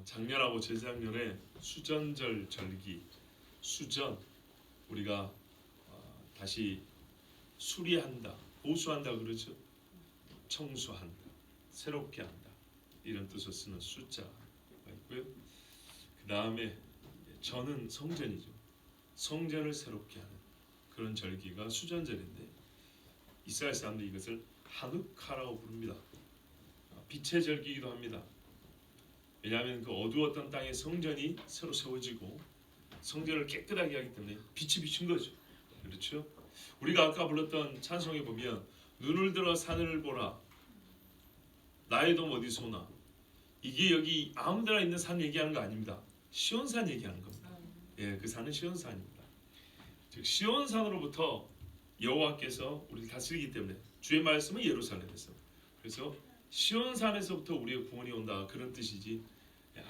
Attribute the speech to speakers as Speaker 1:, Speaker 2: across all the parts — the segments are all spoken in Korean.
Speaker 1: 작년하고 재작년에 수전절 절기, 수전 우리가 다시 수리한다, 보수한다 그러죠. 청소한다, 새롭게 한다 이런 뜻을 쓰는 숫자가 있고요. 그 다음에 전은 성전이죠. 성전을 새롭게 하는 그런 절기가 수전절인데 이스라엘 사람들이 이것을 하누카라고 부릅니다. 빛의 절기이기도 합니다. 왜냐하면 그 어두웠던 땅에 성전이 새로 세워지고 성전을 깨끗하게 하기 때문에 빛이 비친 거죠. 그렇죠? 우리가 아까 불렀던 찬송에 보면 눈을 들어 산을 보라 나의 돔 어디서 오나, 이게 여기 아무데나 있는 산 얘기하는 거 아닙니다. 시온산 얘기하는 겁니다. 예, 그 산은 시온산입니다. 즉 시온산으로부터 여호와께서 우리를 다스리기 때문에 주의 말씀은 예루살렘에서, 그래서 시온산에서부터 우리의 구원이 온다 그런 뜻이지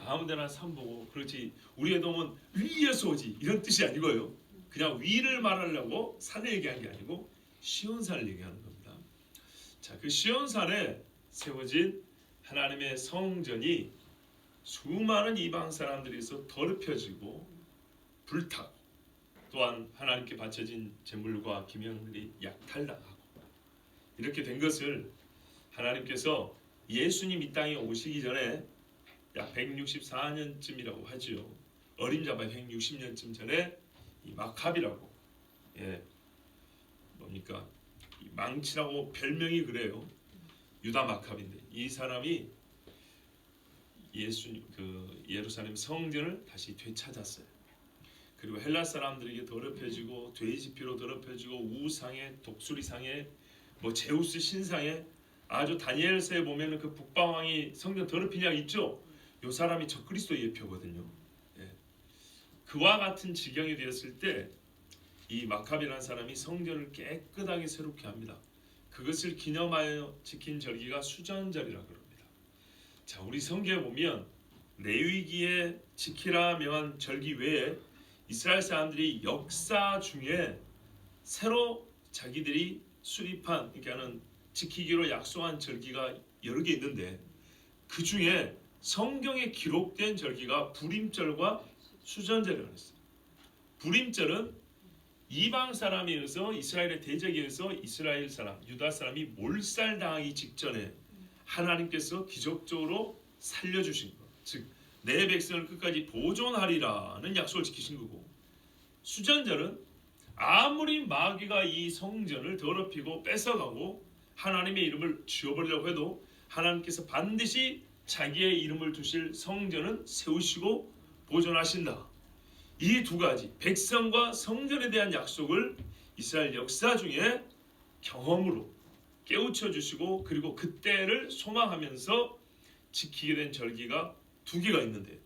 Speaker 1: 아무데나 산 보고 그렇지 우리의 도움은 위에서 오지 이런 뜻이 아니고요. 그냥 위를 말하려고 산을 얘기한 게 아니고 시온산을 얘기하는 겁니다. 자, 그 시온산에 세워진 하나님의 성전이 수많은 이방 사람들에서 더럽혀지고 불타고 또한 하나님께 바쳐진 제물과 기명들이 약탈당하고 이렇게 된 것을 하나님께서 예수님 이 땅에 오시기 전에 약 164년쯤이라고 하죠. 어림잡아 160년쯤 전에 이 마카비라고, 뭡니까? 이 망치라고 별명이 그래요. 유다 마카비인데 이 사람이 예수님 그 예루살렘 성전을 다시 되찾았어요. 그리고 헬라 사람들에게 더럽혀지고 돼지피로 더럽혀지고 우상에 독수리상에 뭐 제우스 신상에 아주 다니엘서에 보면은 그 북방왕이 성전 더럽힌 양 있죠. 요 사람이 적그리스도 예표거든요. 그와 같은 지경이 되었을 때 이 마카비라는 사람이 성전을 깨끗하게 새롭게 합니다. 그것을 기념하여 지킨 절기가 수전절이라고 합니다. 자, 우리 성경에 보면 레위기에 지키라 명한 절기 외에 이스라엘 사람들이 역사 중에 새로 자기들이 수립한, 그러니까는 지키기로 약속한 절기가 여러 개 있는데 그 중에 성경에 기록된 절기가 불임절과 수전절이라고 했어요. 불임절은 이방 사람이어서 이스라엘의 대적에서 이스라엘 사람, 유다 사람이 몰살당하기 직전에 하나님께서 기적적으로 살려주신 것, 즉 내 백성을 끝까지 보존하리라는 약속을 지키신 거고, 수전절은 아무리 마귀가 이 성전을 더럽히고 뺏어가고 하나님의 이름을 지워버리려고 해도 하나님께서 반드시 자기의 이름을 두실 성전은 세우시고 보존하신다. 이 두 가지 백성과 성전에 대한 약속을 이스라엘 역사 중에 경험으로 깨우쳐 주시고 그리고 그때를 소망하면서 지키게 된 절기가 두 개가 있는데,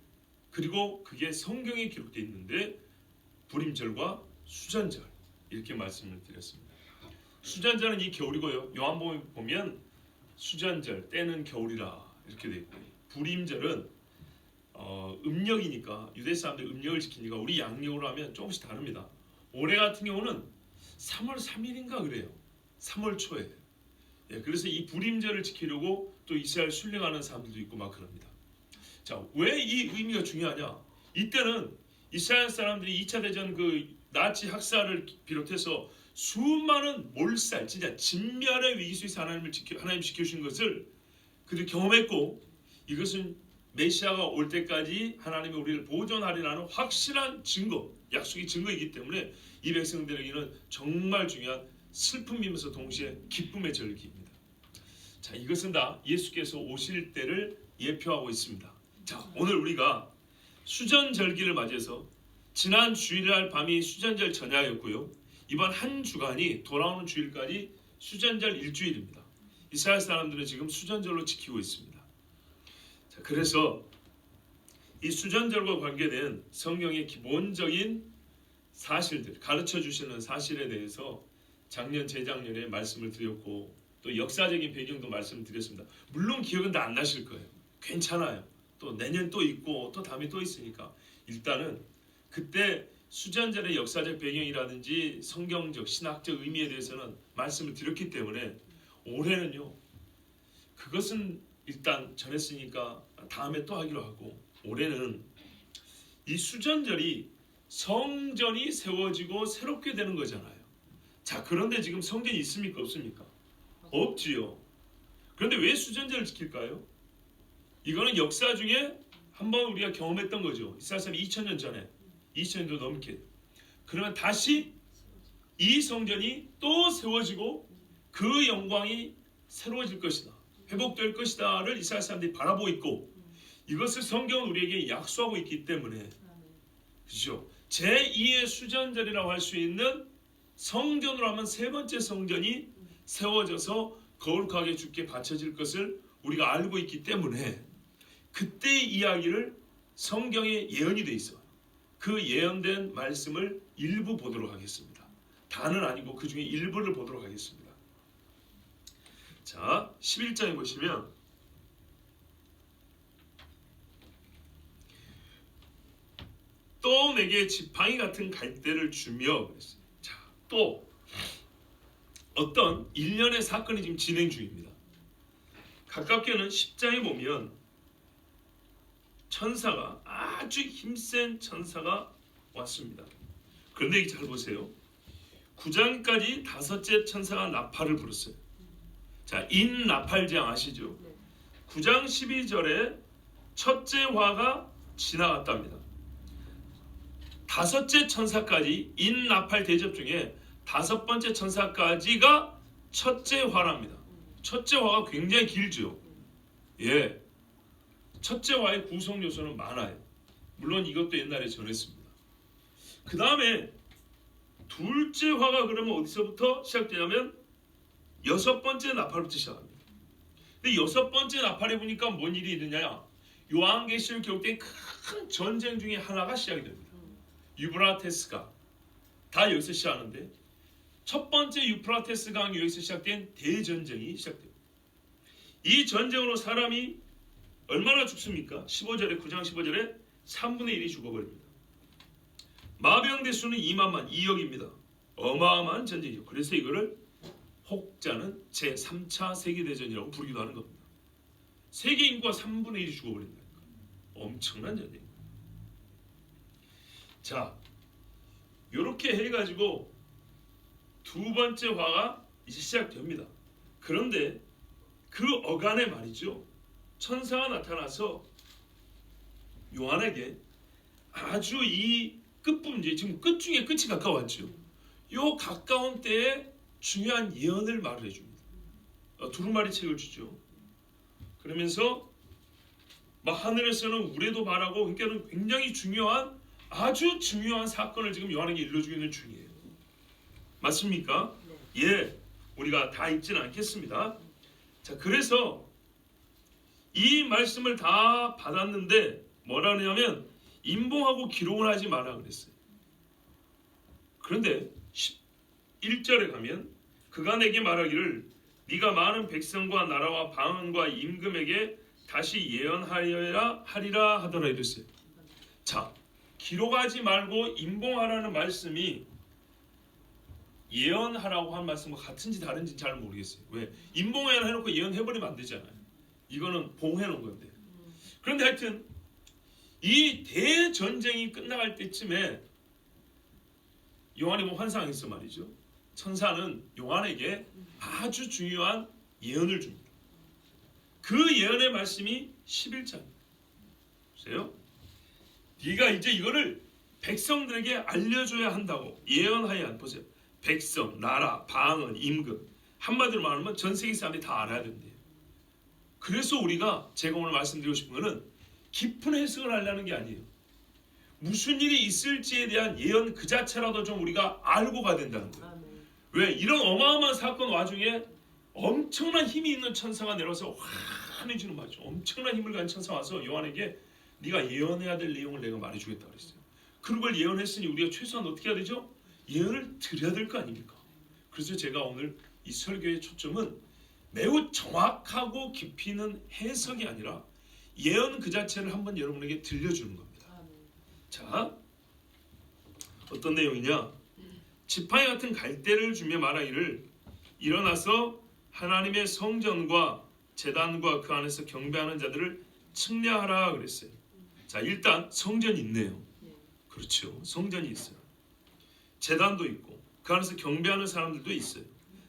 Speaker 1: 그리고 그게 성경에 기록되어 있는데 불임절과 수전절 이렇게 말씀을 드렸습니다. 수전절은 이 겨울이고요. 요한복음에 보면 수전절 때는 겨울이라 이렇게 되어 있고요. 불임절은 음력이니까 유대 사람들 음력을 지키니까 우리 양력으로 하면 조금씩 다릅니다. 올해 같은 경우는 3월 3일인가 그래요. 3월 초에. 그래서 이 불임절을 지키려고 또 이스라엘 순례하는 사람들도 있고 막 그럽니다. 자, 왜 이 의미가 중요하냐? 이때는 이스라엘 사람들이 2차 대전 그 나치 학살을 비롯해서 수많은 몰살, 진짜 진멸의 위기 속에서 하나님 지켜주신 것을 그들이 경험했고, 이것은 메시아가 올 때까지 하나님이 우리를 보존하리라는 확실한 증거, 약속의 증거이기 때문에 이 백성들에게는 정말 중요한 슬픔이면서 동시에 기쁨의 절기입니다. 자, 이것은 다 예수께서 오실 때를 예표하고 있습니다. 자, 오늘 우리가 수전절기를 맞이해서 지난 주일날 밤이 수전절 전야였고요. 이번 한 주간이 돌아오는 주일까지 수전절 일주일입니다. 이스라엘 사람들은 지금 수전절로 지키고 있습니다. 자, 그래서 이 수전절과 관계된 성경의 기본적인 사실들, 가르쳐 주시는 사실에 대해서 작년, 재작년에 말씀을 드렸고 또 역사적인 배경도 말씀드렸습니다. 물론 기억은 다 안 나실 거예요. 괜찮아요. 또 내년 또 있고 또 다음에 또 있으니까 일단은 그때 수전절의 역사적 배경이라든지 성경적, 신학적 의미에 대해서는 말씀을 드렸기 때문에 올해는요, 그것은 일단 전했으니까 다음에 또 하기로 하고 올해는 이 수전절이 성전이 세워지고 새롭게 되는 거잖아요. 자, 그런데 지금 성전이 있습니까? 없습니까? 없지요. 그런데 왜 수전절을 지킬까요? 이거는 역사 중에 한번 우리가 경험했던 거죠. 이스라엘 2000년 전에, 2000년도 넘게. 그러면 다시 이 성전이 또 세워지고 그 영광이 새로워질 것이다, 회복될 것이다를 이스라엘 사람들이 바라보고 있고, 이것을 성경은 우리에게 약속하고 있기 때문에, 그렇죠? 제2의 수전절이라고 할 수 있는 성전으로 하면 세 번째 성전이 세워져서 거룩하게 주께 바쳐질 것을 우리가 알고 있기 때문에, 그때의 이야기를 성경에 예언이 돼 있어요. 그 예언된 말씀을 일부 보도록 하겠습니다. 다는 아니고 그 중에 일부를 보도록 하겠습니다. 자, 11장에 보시면 또 내게 지팡이 같은 갈대를 주며 그랬어요. 자, 또 어떤 일련의 사건이 지금 진행 중입니다. 가깝게는 10장에 보면 천사가, 아주 힘센 천사가 왔습니다. 그런데 잘 보세요. 9장까지 다섯째 천사가 나팔을 불었어요. 자, 인나팔장 아시죠? 9장 12절에 첫째 화가 지나갔답니다. 다섯째 천사까지 인나팔 대접 중에 다섯 번째 천사까지가 첫째 화랍니다. 첫째 화가 굉장히 길죠. 예, 첫째 화의 구성 요소는 많아요. 물론 이것도 옛날에 전했습니다. 그 다음에 둘째 화가 그러면 어디서부터 시작되냐면 여섯 번째 나팔부터 시작합니다. 근데 여섯 번째 나팔에 보니까 뭔 일이 일어나냐? 요한계시록 기록된 큰 전쟁 중에 하나가 시작이 됩니다. 유브라테스강, 다 여기서 시작하는데, 첫 번째 유프라테스 강이 여기서 시작된 대전쟁이 시작됩니다. 이 전쟁으로 사람이 얼마나 죽습니까? 15절에, 9장 15절에 3분의 1이 죽어버립니다. 마병대 수는 2만만, 2억입니다. 어마어마한 전쟁이죠. 그래서 이거를 혹자는 제3차 세계대전이라고 부르기도 하는 겁니다. 세계 인구가 3분의 1이 죽어버린다니까. 엄청난 전쟁입니다. 자, 이렇게 해가지고 두 번째 화가 이제 시작됩니다. 그런데 그 어간에 말이죠, 천사가 나타나서 요한에게 아주 이 끝부분, 이제 지금 끝 중에 끝이 가까웠죠. 요 가까운 때에 중요한 예언을 말해 줍니다. 두루마리 책을 주죠. 그러면서 막 하늘에서는 우레도 말하고, 그러니까 굉장히 중요한, 아주 중요한 사건을 지금 요한에게 일러주고 있는 중이에요. 맞습니까? 네. 예, 우리가 다 읽지는 않겠습니다. 자, 그래서 이 말씀을 다 받았는데 뭐라 하냐면 임봉하고 기록을 하지 마라 그랬어요. 그런데 11절에 가면 그가 내게 말하기를 네가 많은 백성과 나라와 방언과 임금에게 다시 예언하리라 하더라 이랬어요. 자, 기록하지 말고 임봉하라는 말씀이 예언하라고 한 말씀과 같은지 다른지 잘 모르겠어요. 왜? 임봉해라 해놓고 예언해버리면 안 되잖아요. 이거는 봉해놓은 건데. 그런데 하여튼 이 대전쟁이 끝나갈 때쯤에 요한이 뭐 환상했어 말이죠. 천사는 요한에게 아주 중요한 예언을 줍니다. 그 예언의 말씀이 11장입니다. 보세요. 네가 이제 이거를 백성들에게 알려줘야 한다고 예언하여, 보세요. 백성, 나라, 방언, 임금, 한마디로 말하면 전 세계 사람들이 다 알아야 된대요. 그래서 우리가, 제가 오늘 말씀드리고 싶은 거는 깊은 해석을 하려는 게 아니에요. 무슨 일이 있을지에 대한 예언 그 자체라도 좀 우리가 알고 가야 된다는 거예요. 왜? 이런 어마어마한 사건 와중에 엄청난 힘이 있는 천사가 내려와서 환해지는 말이죠. 엄청난 힘을 가진 천사가 와서 요한에게 네가 예언해야 될 내용을 내가 말해주겠다 그랬어요. 그걸 예언했으니 우리가 최소한 어떻게 해야 되죠? 예언을 드려야 될 거 아닙니까? 그래서 제가 오늘 이 설교의 초점은 매우 정확하고 깊이 있는 해석이 아니라 예언 그 자체를 한번 여러분에게 들려주는 겁니다. 자, 어떤 내용이냐? 지팡이 같은 갈대를 주며 말하기를 일어나서 하나님의 성전과 제단과 그 안에서 경배하는 자들을 측량하라 그랬어요. 자, 일단 성전이 있네요. 그렇죠. 성전이 있어요. 제단도 있고 그 안에서 경배하는 사람들도 있어요.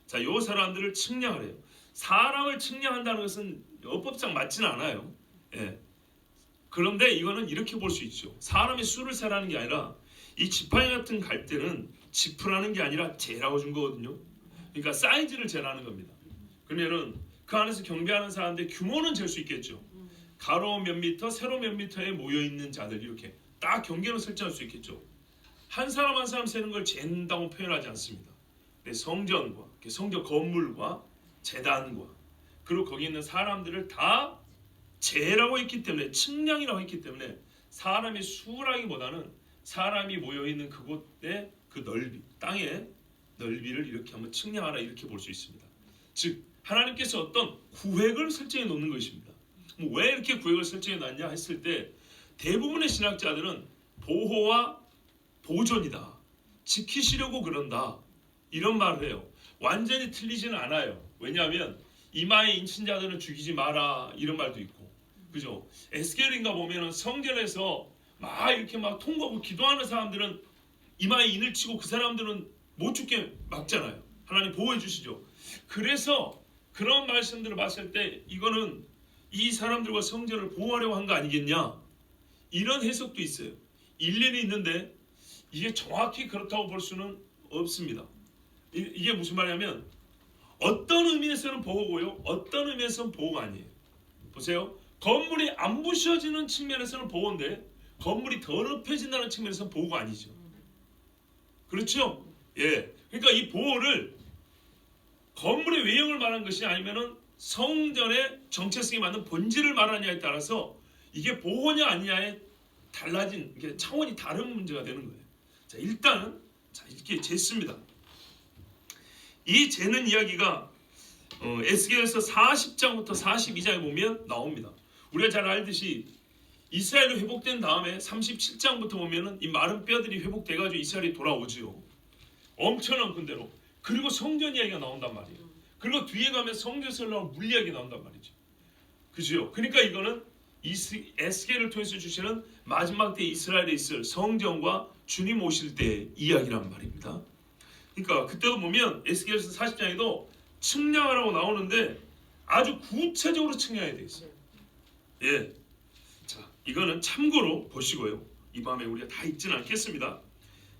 Speaker 1: 자, 요 사람들을 측량하래요. 사람을 측량한다는 것은 율법상 맞지는 않아요. 예. 그런데 이거는 이렇게 볼 수 있죠. 사람의 수를 세라는 게 아니라 이 지팡이 같은 갈대는 지푸라는 게 아니라 재라고 준 거거든요. 그러니까 사이즈를 재라는 겁니다. 그러면은 그 안에서 경배하는 사람들 규모는 잴 수 있겠죠. 가로 몇 미터, 세로 몇 미터에 모여 있는 자들 이렇게 딱 경계는 설정할 수 있겠죠. 한 사람 한 사람 세는 걸 잰다고 표현하지 않습니다. 성전과 성전 건물과 제단과 그리고 거기 있는 사람들을 다 재라고 했기 때문에 측량이라고 했기 때문에 사람의 수라기보다는 사람이 모여 있는 그곳의 그 넓이, 땅의 넓이를 이렇게 한번 측량하라 이렇게 볼 수 있습니다. 즉 하나님께서 어떤 구획을 설정해 놓는 것입니다. 왜 이렇게 구획을 설정해 놨냐 했을 때 대부분의 신학자들은 보호와 보존이다. 지키시려고 그런다. 이런 말을 해요. 완전히 틀리지는 않아요. 왜냐하면 이마에 인친 자들은 죽이지 마라 이런 말도 있고, 그죠? 에스겔인가 보면은 성전에서 막 이렇게 막 통곡하고 기도하는 사람들은 이마에 인을 치고 그 사람들은 못 죽게 막잖아요. 하나님 보호해 주시죠. 그래서 그런 말씀들을 봤을 때 이거는 이 사람들과 성전을 보호하려고 한 거 아니겠냐? 이런 해석도 있어요. 일리는 있는데 이게 정확히 그렇다고 볼 수는 없습니다. 이게 무슨 말이냐면 어떤 의미에서는 보호고요, 어떤 의미에서는 보호가 아니에요. 보세요. 건물이 안 부셔지는 측면에서는 보호인데 건물이 더럽혀진다는 측면에서는 보호가 아니죠. 그렇죠? 예. 그러니까 이 보호를 건물의 외형을 말한 것이 아니면은 성전의 정체성에 맞는 본질을 말하냐에 따라서 이게 보호냐 아니냐에 달라진 이게 차원이 다른 문제가 되는 거예요. 자, 일단은 이렇게 쟀습니다. 이 재는 이야기가 에스겔에서 40장부터 42장에 보면 나옵니다. 우리가 잘 알듯이 이스라엘이 회복된 다음에 37장부터 보면은 이 마른 뼈들이 회복돼가지고 이스라엘이 돌아오지요. 엄청난 군대로. 그리고 성전 이야기가 나온단 말이에요. 그리고 뒤에 가면 성전에서 나온 물 이야기가 나온단 말이죠. 그죠? 그러니까 이거는 에스겔을 통해서 주시는 마지막 때 이스라엘에 있을 성전과 주님 오실 때 이야기란 말입니다. 그러니까 그때도 보면 에스겔에서 40장에도 측량하라고 나오는데 아주 구체적으로 측량해야 돼 있어요. 예, 자 이거는 참고로 보시고요. 이 밤에 우리가 다 읽지는 않겠습니다.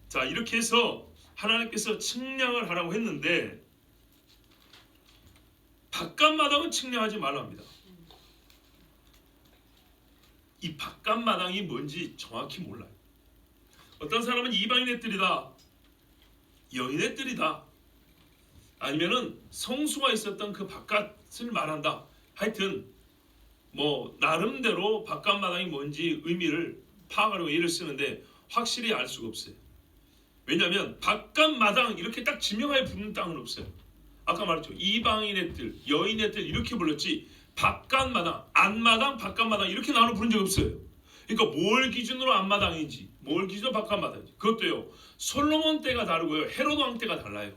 Speaker 1: 자 이렇게 해서 하나님께서 측량을 하라고 했는데 바깥마당은 측량하지 말랍니다. 이 바깥마당이 뭔지 정확히 몰라요. 어떤 사람은 이방인의 뜰이다, 여인의 뜰이다, 아니면은 성수가 있었던 그 바깥을 말한다. 하여튼 뭐 나름대로 바깥마당이 뭔지 의미를 파악하려고 예를 쓰는데 확실히 알 수가 없어요. 왜냐하면 바깥마당 이렇게 딱 지명하에 붙는 땅은 없어요. 아까 말했죠. 이방인의 뜰, 여인의 뜰 이렇게 불렀지 바깥마당, 안마당, 바깥마당 이렇게 나눠 부른 적 없어요. 그러니까 뭘 기준으로 안마당인지 뭘 기준으로 바깥마당인지 그것도요. 솔로몬 때가 다르고요. 헤로드 왕 때가 달라요.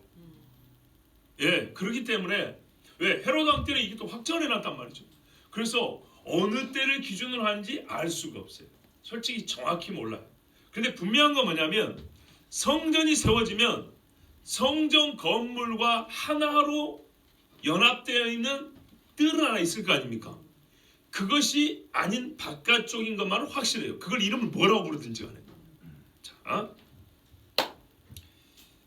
Speaker 1: 예, 그렇기 때문에 왜 헤로드 왕 때는 이게 또 확정을 해놨단 말이죠. 그래서 어느 때를 기준으로 하는지 알 수가 없어요. 솔직히 정확히 몰라요. 근데 분명한 건 뭐냐면 성전이 세워지면 성전 건물과 하나로 연합되어 있는 뜰은 하나 있을 거 아닙니까? 그것이 아닌 바깥쪽인 것만은 확실해요. 그걸 이름을 뭐라고 부르든지 간에. 자,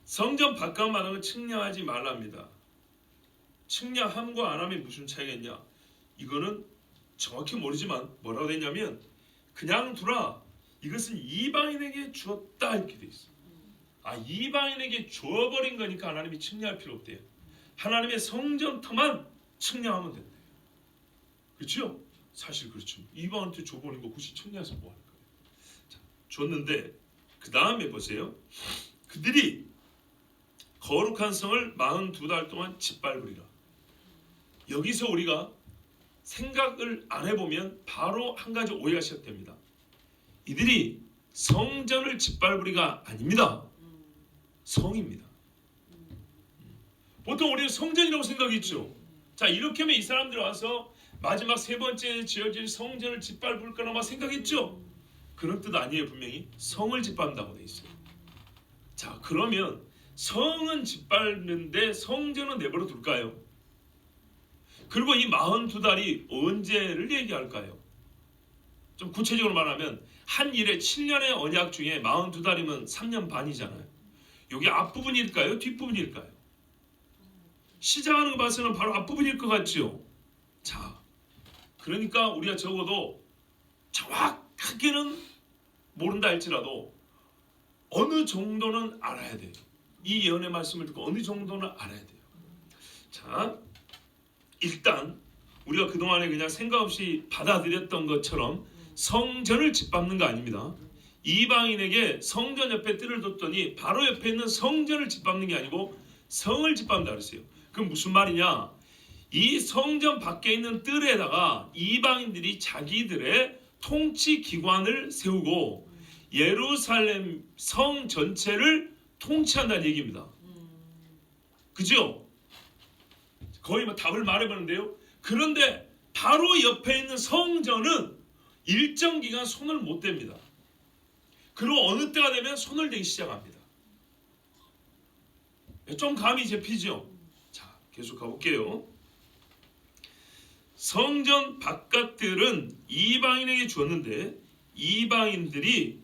Speaker 1: 성전 바깥마당을 측량하지 말랍니다. 측량함과 안 함이 무슨 차이가 있냐? 이거는 정확히 모르지만 뭐라고 되냐면 그냥 두라. 이것은 이방인에게 주었다 이렇게 돼 있어. 이방인에게 주어버린 거니까 하나님이 측량할 필요 없대요. 하나님의 성전터만 측량하면 된대요. 그렇죠? 사실 그렇죠. 이방한테 줘버린 거 굳이 측량해서 뭐 할 거예요. 자, 줬는데 그 다음에 보세요. 그들이 거룩한 성을 42달 동안 짓밟으리라. 여기서 우리가 생각을 안 해보면 바로 한 가지 오해가 시작됩니다. 이들이 성전을 짓밟으리가 아닙니다. 성입니다. 보통 우리는 성전이라고 생각했죠. 자 이렇게 하면 이 사람들 와서 마지막 세 번째 지어질 성전을 짓밟을 거라고 생각했죠. 그런 뜻 아니에요. 분명히 성을 짓밟는다고 돼 있어요. 자, 그러면 성은 짓밟는데 성전은 내버려 둘까요? 그리고 이 42달이 언제를 얘기할까요? 좀 구체적으로 말하면 한 일에 7년의 언약 중에 42달이면 3년 반이잖아요. 여기 앞부분일까요? 뒷부분일까요? 시작하는 거 봐서는 바로 앞부분일 것 같죠? 자, 그러니까 우리가 적어도 정확하게는 모른다 할지라도 어느 정도는 알아야 돼요. 이 예언의 말씀을 듣고 어느 정도는 알아야 돼요. 자, 일단 우리가 그동안에 그냥 생각 없이 받아들였던 것처럼 성전을 짓밟는 거 아닙니다. 이방인에게 성전 옆에 뜰을 뒀더니 바로 옆에 있는 성전을 짓밟는 게 아니고 성을 짓밟는다 그랬어요. 그럼 무슨 말이냐? 이 성전 밖에 있는 뜰에다가 이방인들이 자기들의 통치 기관을 세우고 예루살렘 성 전체를 통치한다는 얘기입니다. 그죠? 거의 뭐 답을 말해보는데요. 그런데 바로 옆에 있는 성전은 일정 기간 손을 못 댑니다. 그리고 어느 때가 되면 손을 대기 시작합니다. 좀 감이 잡히죠? 자, 계속 가볼게요. 성전 바깥들은 이방인에게 주었는데 이방인들이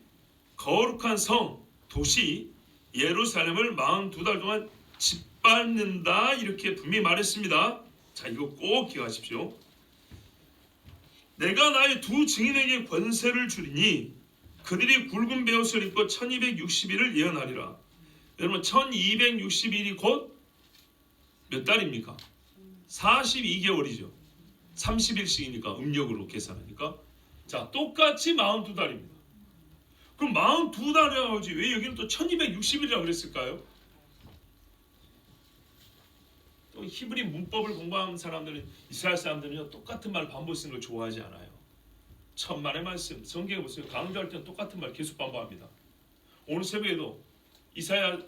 Speaker 1: 거룩한 성, 도시 예루살렘을 42달 동안 짓밟는다 이렇게 분명히 말했습니다. 자, 이거 꼭 기억하십시오. 내가 나의 두 증인에게 권세를 주리니 그들이 굵은 베옷을 입고 1260일을 예언하리라. 여러분 1260일이 곧 몇 달입니까? 42개월이죠. 30일씩이니까 음력으로 계산하니까. 자, 똑같이 42달입니다. 그럼 42달이라고 하지 왜 여기는 또 1260일이라고 그랬을까요? 또 히브리 문법을 공부하는 사람들은 이스라엘 사람들은요 똑같은 말 반복 쓰는 걸 좋아하지 않아요. 천만의 말씀 성경에 보세요. 강조할 때는 똑같은 말 계속 반복합니다. 오늘 새벽에도 이사야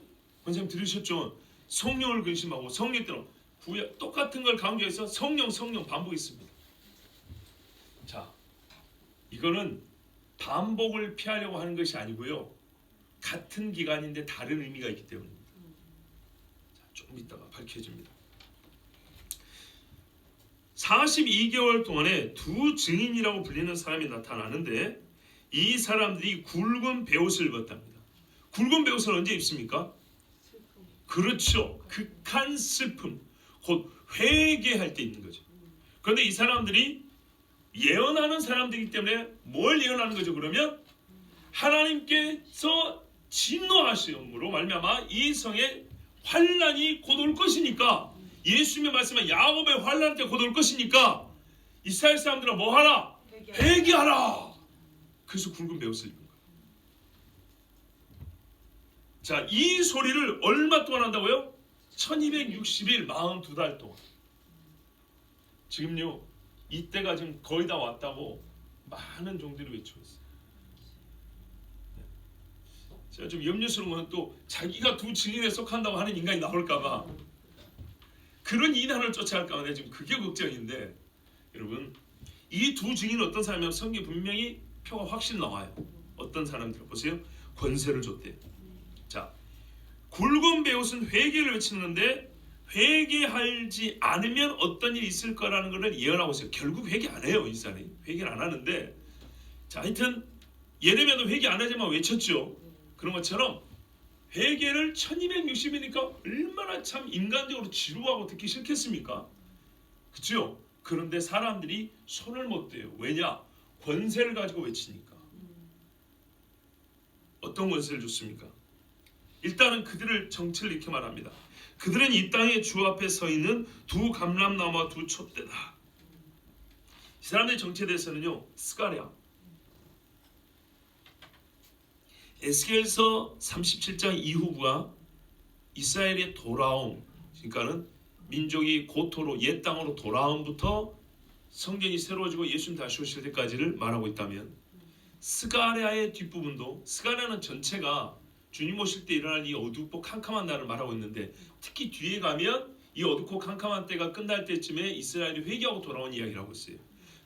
Speaker 1: 권사님 들으셨죠? 성령을 근심하고 성령 때로 똑같은 걸 강조해서 성령 반복했습니다. 자, 이거는 반복을 피하려고 하는 것이 아니고요. 같은 기간인데 다른 의미가 있기 때문입니다. 자, 조금 있다가 밝혀집니다. 42개월 동안에 두 증인이라고 불리는 사람이 나타나는데 이 사람들이 굵은 베옷을 입었답니다. 굵은 베옷을 언제 입습니까? 그렇죠. 극한 슬픔, 곧 회개할 때 입는 거죠. 그런데 이 사람들이 예언하는 사람들이기 때문에 뭘 예언하는 거죠? 그러면 하나님께서 진노하심으로 말미암아 이 성에 환난이 곧 올 것이니까 예수님의 말씀은 야곱의 환난 때 곧 올 것이니까 이스라엘 사람들은 뭐 하라? 회개하라. 그래서 굵은 베옷을 입은 거예요. 자, 이 소리를 얼마 동안 한다고요? 1260일 42달 동안. 지금요 이때가 지금 거의 다 왔다고 많은 종들이 외치고 있어요. 제가 좀 염려스러운 건 또 자기가 두 증인에 속한다고 하는 인간이 나올까봐 그런 이단을 쫓아갈까봐 내가 지금 그게 걱정인데, 여러분 이 두 증인은 어떤 사람이냐면 성경 분명히 표가 확실히 나와요. 어떤 사람들 보세요. 권세를 줬대요. 자, 굵은 베옷은 회개를 외치는데 회개하지 않으면 어떤 일이 있을 거라는 것을 예언하고 있어요. 결국 회개 안 해요. 이 사람이 회개를 안 하는데, 자, 하여튼 예레미야도 회개 안 하지만 외쳤죠. 그런 것처럼 회개를 1260이니까 얼마나 참 인간적으로 지루하고 듣기 싫겠습니까? 그렇죠? 그런데 사람들이 손을 못 대요. 왜냐? 권세를 가지고 외치니까. 어떤 권세를 줬습니까? 일단은 그들을 정체를 이렇게 말합니다. 그들은 이 땅의 주 앞에 서 있는 두 감람나무와 두 촛대다. 이 사람들의 정체대에서는요 스가랴, 에스겔서 37장 이후가 이스라엘의 돌아옴, 그러니까는 민족이 고토로 옛 땅으로 돌아옴부터 성경이 새로워지고 예수님 다시 오실 때까지를 말하고 있다면, 스가랴의 뒷부분도, 스가랴는 전체가 주님 오실 때 일어날 이 어둡고 캄캄한 날을 말하고 있는데, 특히 뒤에 가면 이 어둡고 캄캄한 때가 끝날 때쯤에 이스라엘이 회개하고 돌아온 이야기를 하고 있어요.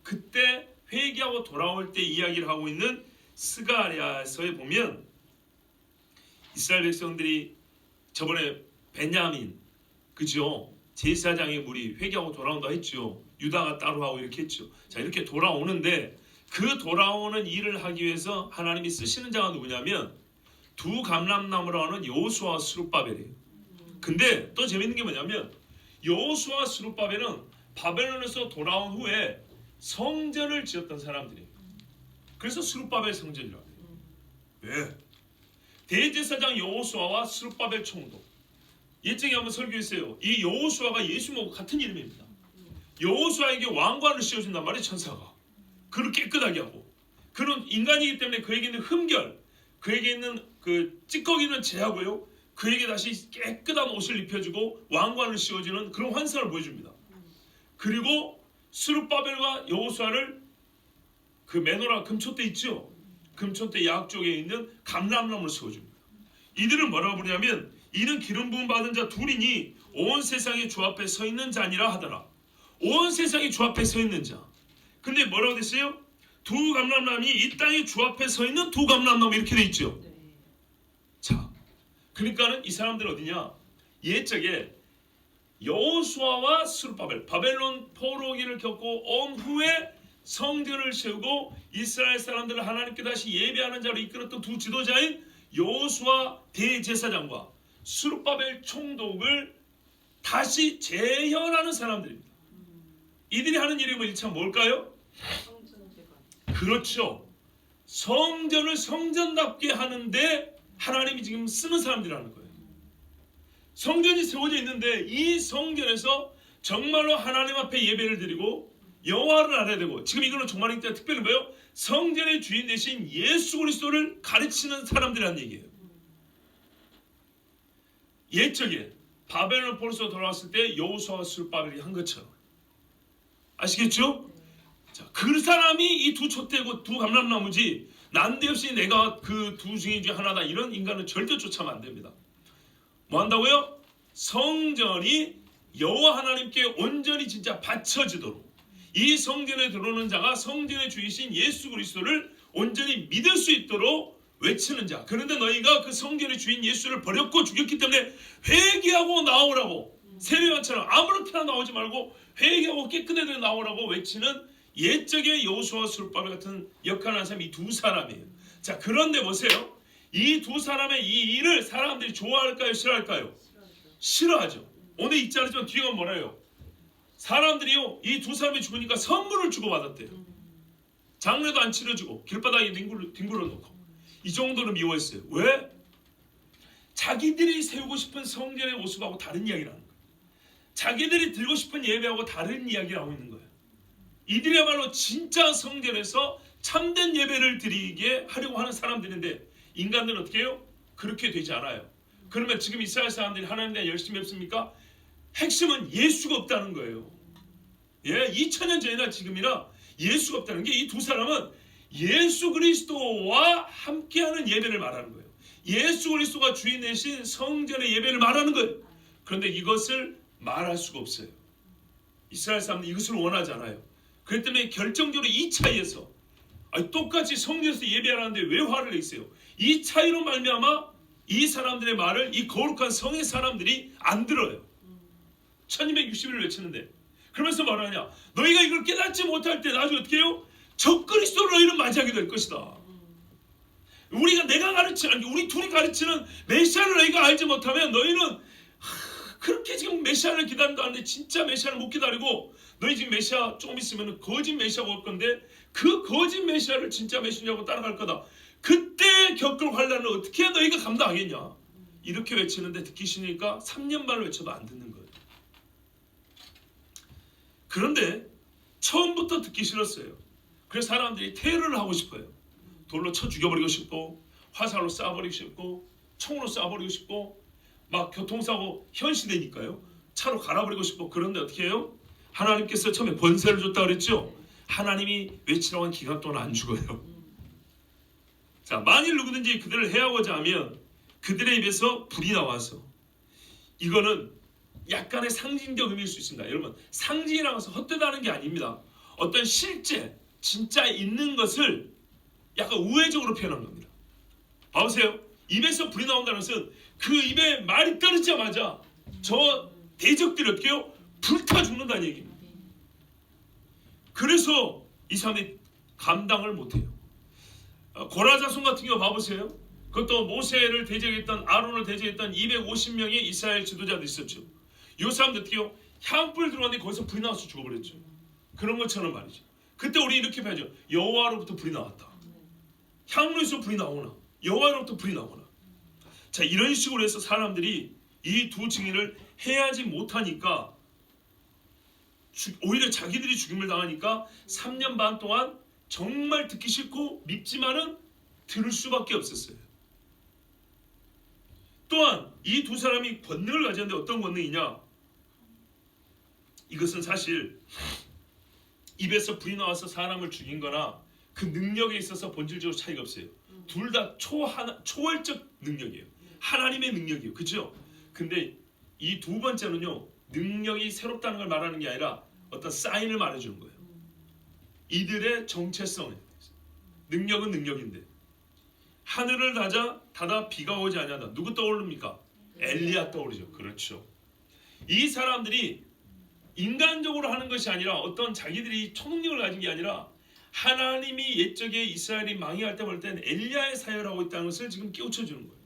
Speaker 1: 그때 회개하고 돌아올 때 이야기를 하고 있는 스가랴서에 보면 이스라엘 백성들이 저번에 베냐민 그죠? 제사장의 무리 회개하고 돌아온다 했죠. 유다가 따로 하고 이렇게 했죠. 자, 이렇게 돌아오는데 그 돌아오는 일을 하기 위해서 하나님이 쓰시는 자가 누구냐면 두 감람나무라고 하는 여호수아와 스룹바벨이에요. 근데 또 재밌는 게 뭐냐면 여호수아와 스룹바벨은 바벨론에서 돌아온 후에 성전을 지었던 사람들이에요. 그래서 스룹바벨 성전이라고 해요. 왜? 대제사장 여호수아와 스룹바벨 총독. 예정에 한번 설교했어요. 이 여호수아가 예수님하고 같은 이름입니다. 여호수아에게 왕관을 씌워준단 말이에요. 천사가. 그를 깨끗하게 하고. 그는 인간이기 때문에 그에게 있는 흠결, 그에게 있는 그 찌꺼기는 제하고요. 그에게 다시 깨끗한 옷을 입혀주고 왕관을 씌워주는 그런 환상을 보여줍니다. 그리고 스룹바벨과 여호수아를 그 메노라 금초대 있죠. 금초대 양쪽에 있는 감람나무를 세워줍니다. 이들은 뭐라고 부르냐면 이는 기름 부음 받은 자 둘이니 온 세상이 주 앞에 서 있는 자니라 하더라. 온 세상이 주 앞에 서 있는 자. 근데 뭐라고 됐어요? 두 감람나무이 이 땅에 주 앞에 서 있는 두 감람나무 이렇게 돼 있죠. 자, 그러니까는 이 사람들 어디냐? 옛적에 여호수아와 스룹바벨 바벨론 포로기를 겪고 온 후에 성전을 세우고 이스라엘 사람들을 하나님께 다시 예배하는 자로 이끌었던 두 지도자인 여호수아 대제사장과 스룹바벨 총독을 다시 재현하는 사람들입니다. 이들이 하는 일이 일참 뭘까요? 그렇죠. 성전을 성전답게 하는데 하나님이 지금 쓰는 사람들이라는 거예요. 성전이 세워져 있는데 이 성전에서 정말로 하나님 앞에 예배를 드리고 여호와를 알아야 되고 지금 이거는 정말 특별히 뭐예요? 성전의 주인 대신 예수 그리스도를 가르치는 사람들이라는 얘기예요. 옛적에 바벨론 포로에서 돌아왔을 때 여호수아와 스룹바벨이 한 것처럼 아시겠죠? 자, 그 사람이 이 두 촛대고 두 감람나무지 난데없이 내가 그 두 중에 하나다 이런 인간은 절대 쫓아면 안 됩니다. 뭐 한다고요? 성전이 여호와 하나님께 온전히 진짜 바쳐지도록 이 성전에 들어오는 자가 성전의 주이신 예수 그리스도를 온전히 믿을 수 있도록 외치는 자. 그런데 너희가 그 성전의 주인 예수를 버렸고 죽였기 때문에 회개하고 나오라고 세례요한처럼 아무렇게나 나오지 말고 회개하고 깨끗하게 나오라고 외치는 옛적의 여호수아와 스룹바벨 같은 역할을 하는 사람이 이 두 사람이에요. 자, 그런데 보세요. 이 두 사람의 이 일을 사람들이 좋아할까요? 싫어할까요? 싫어하죠. 오늘 읽지 않았지만 뒤에가 뭐래요? 사람들이요 이 두 사람이 죽으니까 선물을 주고받았대요. 장례도 안 치러주고 길바닥에 뒹굴어 놓고 이 정도로 미워했어요. 왜? 자기들이 세우고 싶은 성전의 모습하고 다른 이야기를 하는 거예요. 자기들이 드리고 싶은 예배하고 다른 이야기를 하고 있는 거예요. 이들이야말로 진짜 성전에서 참된 예배를 드리게 하려고 하는 사람들인데 인간들은 어떻게 해요? 그렇게 되지 않아요. 그러면 지금 이스라엘 사람들이 하나님에 대한 열심히 했습니까? 핵심은 예수가 없다는 거예요. 예, 2000년 전이나 지금이나 예수가 없다는 게 이 두 사람은 예수 그리스도와 함께하는 예배를 말하는 거예요. 예수 그리스도가 주인 되신 성전의 예배를 말하는 거예요. 그런데 이것을 말할 수가 없어요. 이스라엘 사람들이 이것을 원하지 않아요. 그렇기 때문에 결정적으로 이 차이에서 똑같이 성전에서 예배하는데 왜 화를 내세요? 이 차이로 말미암아 이 사람들의 말을 이 거룩한 성의 사람들이 안 들어요. 1260일을 외치는데 그러면서 말하냐? 너희가 이걸 깨닫지 못할 때 나중에 어떻게 해요? 적그리스도를 너희는 맞이하게 될 것이다. 내가 가르치는 우리 둘이 가르치는 메시아를 너희가 알지 못하면 너희는 그렇게 지금 메시아를 기다린다 하는데 진짜 메시아를 못 기다리고 너희 지금 메시아 조금 있으면 거짓 메시아가 올 건데 그 거짓 메시아를 진짜 메시아라고 따라갈 거다. 그때 겪을 환난을 어떻게 너희가 감당하겠냐? 이렇게 외치는데 듣기 싫으니까 3년 반을 외쳐도 안 듣는 거예요. 그런데 처음부터 듣기 싫었어요. 그래서 사람들이 테러를 하고 싶어요. 돌로 쳐 죽여버리고 싶고 화살로 쏴버리고 싶고 총으로 쏴버리고 싶고 막 교통사고 현시되니까요. 차로 갈아버리고 싶고 그런데 어떻게 해요? 하나님께서 처음에 번세를 줬다 그랬죠. 하나님이 외치라고 한 기간 동안 안 죽어요. 자, 만일 누구든지 그들을 해하고자 하면 그들의 입에서 불이 나와서 이거는 약간의 상징적 의미일 수 있습니다. 여러분 상징이라고 해서 헛되다는 게 아닙니다. 어떤 실제 진짜 있는 것을 약간 우회적으로 표현한 겁니다. 봐보세요. 입에서 불이 나온다는 것은 그 입에 말이 떨어지자마자 저 대적들이 어떻게 해요? 불타 죽는다는 얘기입니다. 그래서 이 사람이 감당을 못해요. 고라자손 같은 경우 봐보세요. 그것도 모세를 대적했던, 아론을 대적했던 250명의 이스라엘 지도자도 있었죠. 이 사람들 어떻게 해요? 향불 들어왔는데 거기서 불이 나와서 죽어버렸죠. 그런 것처럼 말이죠. 그때 우리 이렇게 봐야죠. 여호와로부터 불이 나왔다. 향로에서 불이 나오나, 여호와로부터 불이 나오나. 자, 이런 식으로 해서 사람들이 이 두 증인을 해야지 못하니까 오히려 자기들이 죽임을 당하니까 3년 반 동안 정말 듣기 싫고 밉지만은 들을 수밖에 없었어요. 또한 이 두 사람이 권능을 가졌는데 어떤 권능이냐? 이것은 사실 입에서 불이 나와서 사람을 죽인 거나 그 능력에 있어서 본질적으로 차이가 없어요. 둘 다 초월적 능력이에요. 하나님의 능력이에요. 그렇죠? 근데 이 두 번째는요, 능력이 새롭다는 걸 말하는 게 아니라 어떤 사인을 말해주는 거예요. 이들의 정체성, 능력은 능력인데 하늘을 닫아 비가 오지 아니하다. 누구 떠오릅니까? 엘리야 떠오르죠. 그렇죠. 이 사람들이 인간적으로 하는 것이 아니라 어떤 자기들이 초능력을 가진 게 아니라 하나님이 옛적에 이스라엘이 망해갈 때 볼 때는 엘리야의 사역을 하고 있다는 것을 지금 깨우쳐 주는 거예요.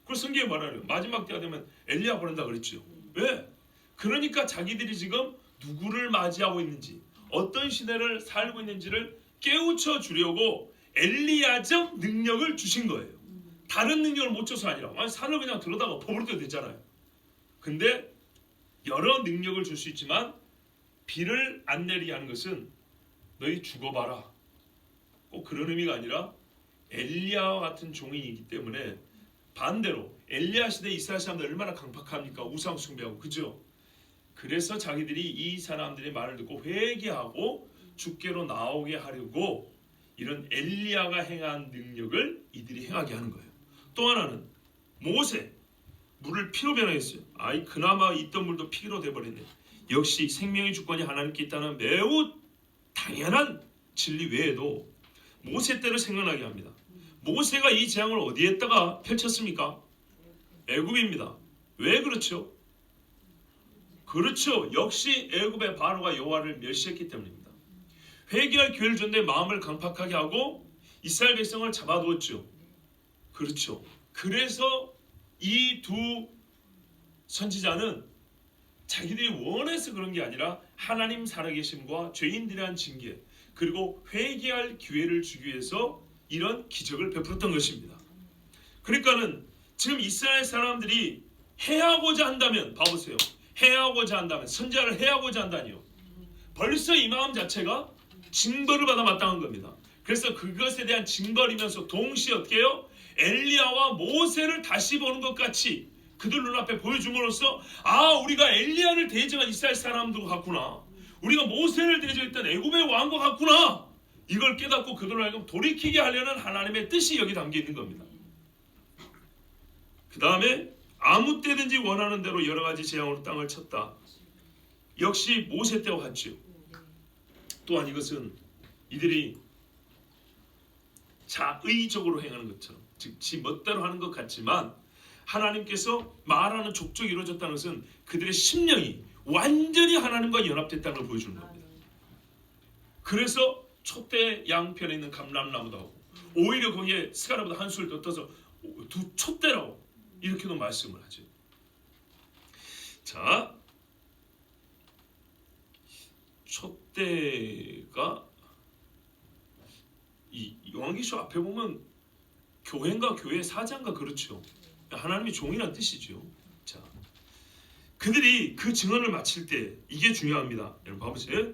Speaker 1: 그래서 성경에 말하래요. 마지막 때가 되면 엘리야 보낸다 그랬죠. 왜? 그러니까 자기들이 지금 누구를 맞이하고 있는지, 어떤 시대를 살고 있는지를 깨우쳐 주려고 엘리야적 능력을 주신 거예요. 다른 능력을 못 줘서 아니라 산을 그냥 들어다가 엎어버릴 때도 됐잖아요. 근데 여러 능력을 줄 수 있지만 비를 안 내리게 하는 것은 너희 죽어봐라, 꼭 그런 의미가 아니라 엘리야와 같은 종이기 때문에 반대로 엘리야 시대 이스라엘 사람들 얼마나 강팍합니까? 우상 숭배하고, 그죠? 그래서 자기들이 이 사람들의 말을 듣고 회개하고 주께로 나오게 하려고 이런 엘리야가 행한 능력을 이들이 행하게 하는 거예요. 또 하나는 모세, 물을 피로 변화했어요. 그나마 있던 물도 피로 돼버렸네. 역시 생명의 주권이 하나님께 있다는 매우 당연한 진리 외에도 모세 때를 생각나게 합니다. 모세가 이 재앙을 어디에다가 펼쳤습니까? 애굽입니다. 왜 그렇죠? 그렇죠. 역시 애굽의 바로가 여호와를 멸시했기 때문입니다. 회개할 기회를 줬는데 마음을 강팍하게 하고 이스라엘 백성을 잡아두었죠. 그렇죠. 그래서 이 두 선지자는 자기들이 원해서 그런 게 아니라 하나님 살아계심과 죄인들에 대한 징계, 그리고 회개할 기회를 주기 위해서 이런 기적을 베풀었던 것입니다. 그러니까는 지금 이스라엘 사람들이 해하고자 한다면, 봐보세요. 해하고자 한다면, 선지자를 해하고자 한다니요. 벌써 이 마음 자체가 징벌을 받아 마땅한 겁니다. 그래서 그것에 대한 징벌이면서 동시에 어떻게 해요? 엘리야와 모세를 다시 보는 것 같이 그들 눈앞에 보여줌으로써 우리가 엘리야를 대적한 이스라엘 사람들 같구나, 우리가 모세를 대적했던 애굽의 왕과 같구나, 이걸 깨닫고 그들을 하여금 돌이키게 하려는 하나님의 뜻이 여기 담겨 있는 겁니다. 그 다음에 아무 때든지 원하는 대로 여러 가지 재앙으로 땅을 쳤다. 역시 모세 때와 같죠. 또한 이것은 이들이 자의적으로 행하는 것처럼, 즉 지 멋대로 하는 것 같지만 하나님께서 말하는 족적이 이루어졌다는 것은 그들의 심령이 완전히 하나님과 연합됐다는 걸 보여주는 겁니다. 그래서 촛대 양편에 있는 감람나무도 하고, 오히려 거기에 스가랴보다 한 수를 더 떠서 두 촛대라고 이렇게도 말씀을 하죠. 자, 촛대가 이 요한계시록 앞에 보면 교회인가 교회 사장가, 그렇죠. 하나님의 종이라는 뜻이죠. 자, 그들이 그 증언을 마칠 때 이게 중요합니다. 여러분 봐보세요.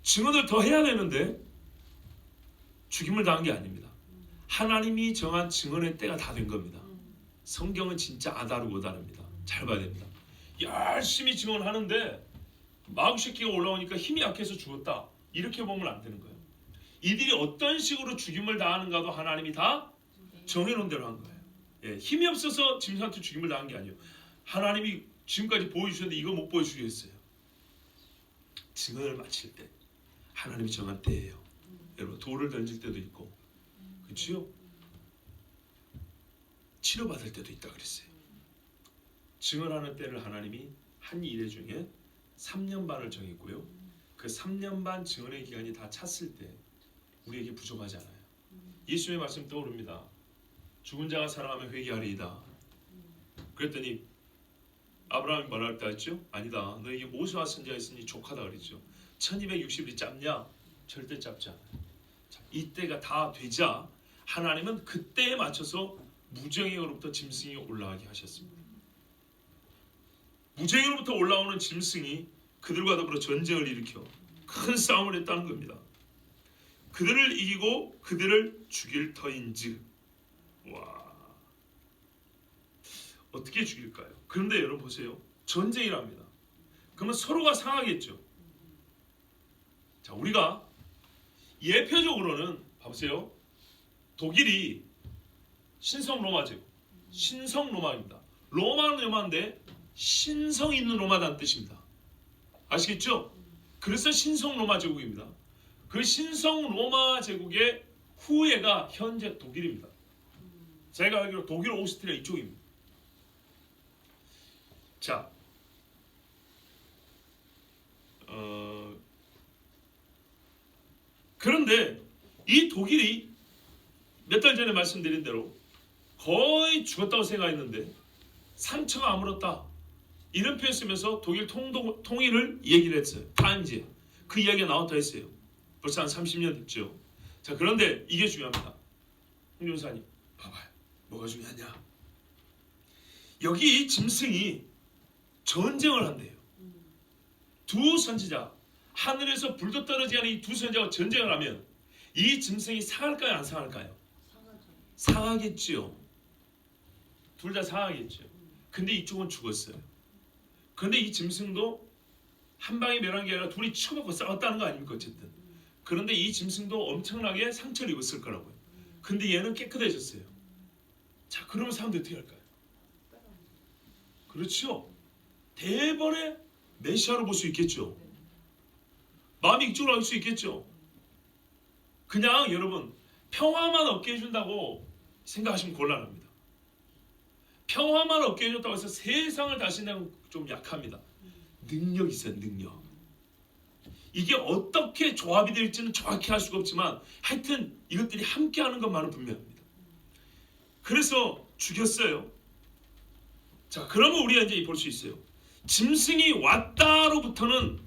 Speaker 1: 증언을 더 해야 되는데 죽임을 당한 게 아닙니다. 하나님이 정한 증언의 때가 다 된 겁니다. 성경은 진짜 아다르고 다릅니다. 잘 봐야 됩니다. 열심히 증언하는데 마귀새끼가 올라오니까 힘이 약해서 죽었다, 이렇게 보면 안 되는 거예요. 이들이 어떤 식으로 죽임을 당하는가도 하나님이 다 정해놓은 대로 한 거예요. 힘이 없어서 짐승한테 죽임을 당한 게 아니에요. 하나님이 지금까지 보여주셨는데 이거 못 보여주겠어요. 증언을 마칠 때 하나님이 정한 때예요. 여러분 돌을 던질 때도 있고, 그렇지요? 치료받을 때도 있다 그랬어요. 증언하는 때를 하나님이 한 일회 중에 3년 반을 정했고요. 그 3년 반 증언의 기간이 다 찼을 때 우리에게 부족하지 않아요. 예수님의 말씀 떠오릅니다. 죽은 자가 살아나면 회개하리이다. 그랬더니 아브라함이 뭐라 할까 했죠? 아니다. 너에게 모세와 선지자가 있으니 족하다 그랬죠. 1260일이 짧냐? 절대 짧지 않아요. 자, 이때가 다 되자 하나님은 그때에 맞춰서 무정에게로부터 짐승이 올라가게 하셨습니다. 무정에게로부터 올라오는 짐승이 그들과 더불어 전쟁을 일으켜 큰 싸움을 했다는 겁니다. 그들을 이기고 그들을 죽일 터인즉. 와, 어떻게 죽일까요? 그런데 여러분 보세요. 전쟁이랍니다. 그러면 서로가 상하겠죠. 자, 우리가 예표적으로는 봐보세요. 독일이 신성 로마제국, 신성 로마입니다. 로마는 로마인데 신성 있는 로마라는 뜻입니다. 아시겠죠? 그래서 신성 로마 제국입니다. 그 신성 로마 제국의 후예가 현재 독일입니다. 제가 알기로 독일, 오스트리아 이쪽입니다. 자, 그런데 이 독일이 몇 달 전에 말씀드린 대로 거의 죽었다고 생각했는데 상처가 아물었다. 이런 표현 쓰면서 독일 통일을 얘기를 했어요. 타임즈에 그 이야기가 나왔다 했어요. 벌써 한 30년 됐죠. 자, 그런데 이게 중요합니다. 홍 전사님 봐봐요. 뭐가 중요하냐? 여기 이 짐승이 전쟁을 한대요. 두 선지자, 하늘에서 불도 떨어지지 않은 이 두 선지자가 전쟁을 하면 이 짐승이 상할까요? 안 상할까요? 상하겠죠. 둘 다 상하겠죠. 근데 이쪽은 죽었어요. 그런데 이 짐승도 한 방에 멸한 게 아니라 둘이 치고받고 싸웠다는 거 아닙니까? 어쨌든. 그런데 이 짐승도 엄청나게 상처를 입었을 거라고요. 근데 얘는 깨끗해졌어요. 자, 그러면 사람들이 어떻게 할까요? 그렇죠. 대번에 메시아로 볼 수 있겠죠. 마음이 이쪽으로 갈 수 있겠죠. 그냥 여러분 평화만 얻게 해준다고 생각하시면 곤란합니다. 평화만 얻게 해줬다고 해서 세상을 다스리는 좀 약합니다. 능력이 있어요. 능력. 이게 어떻게 조합이 될지는 정확히 알 수가 없지만 하여튼 이것들이 함께하는 것만은 분명합니다. 그래서 죽였어요. 자, 그러면 우리가 이제 볼 수 있어요. 짐승이 왔다로부터는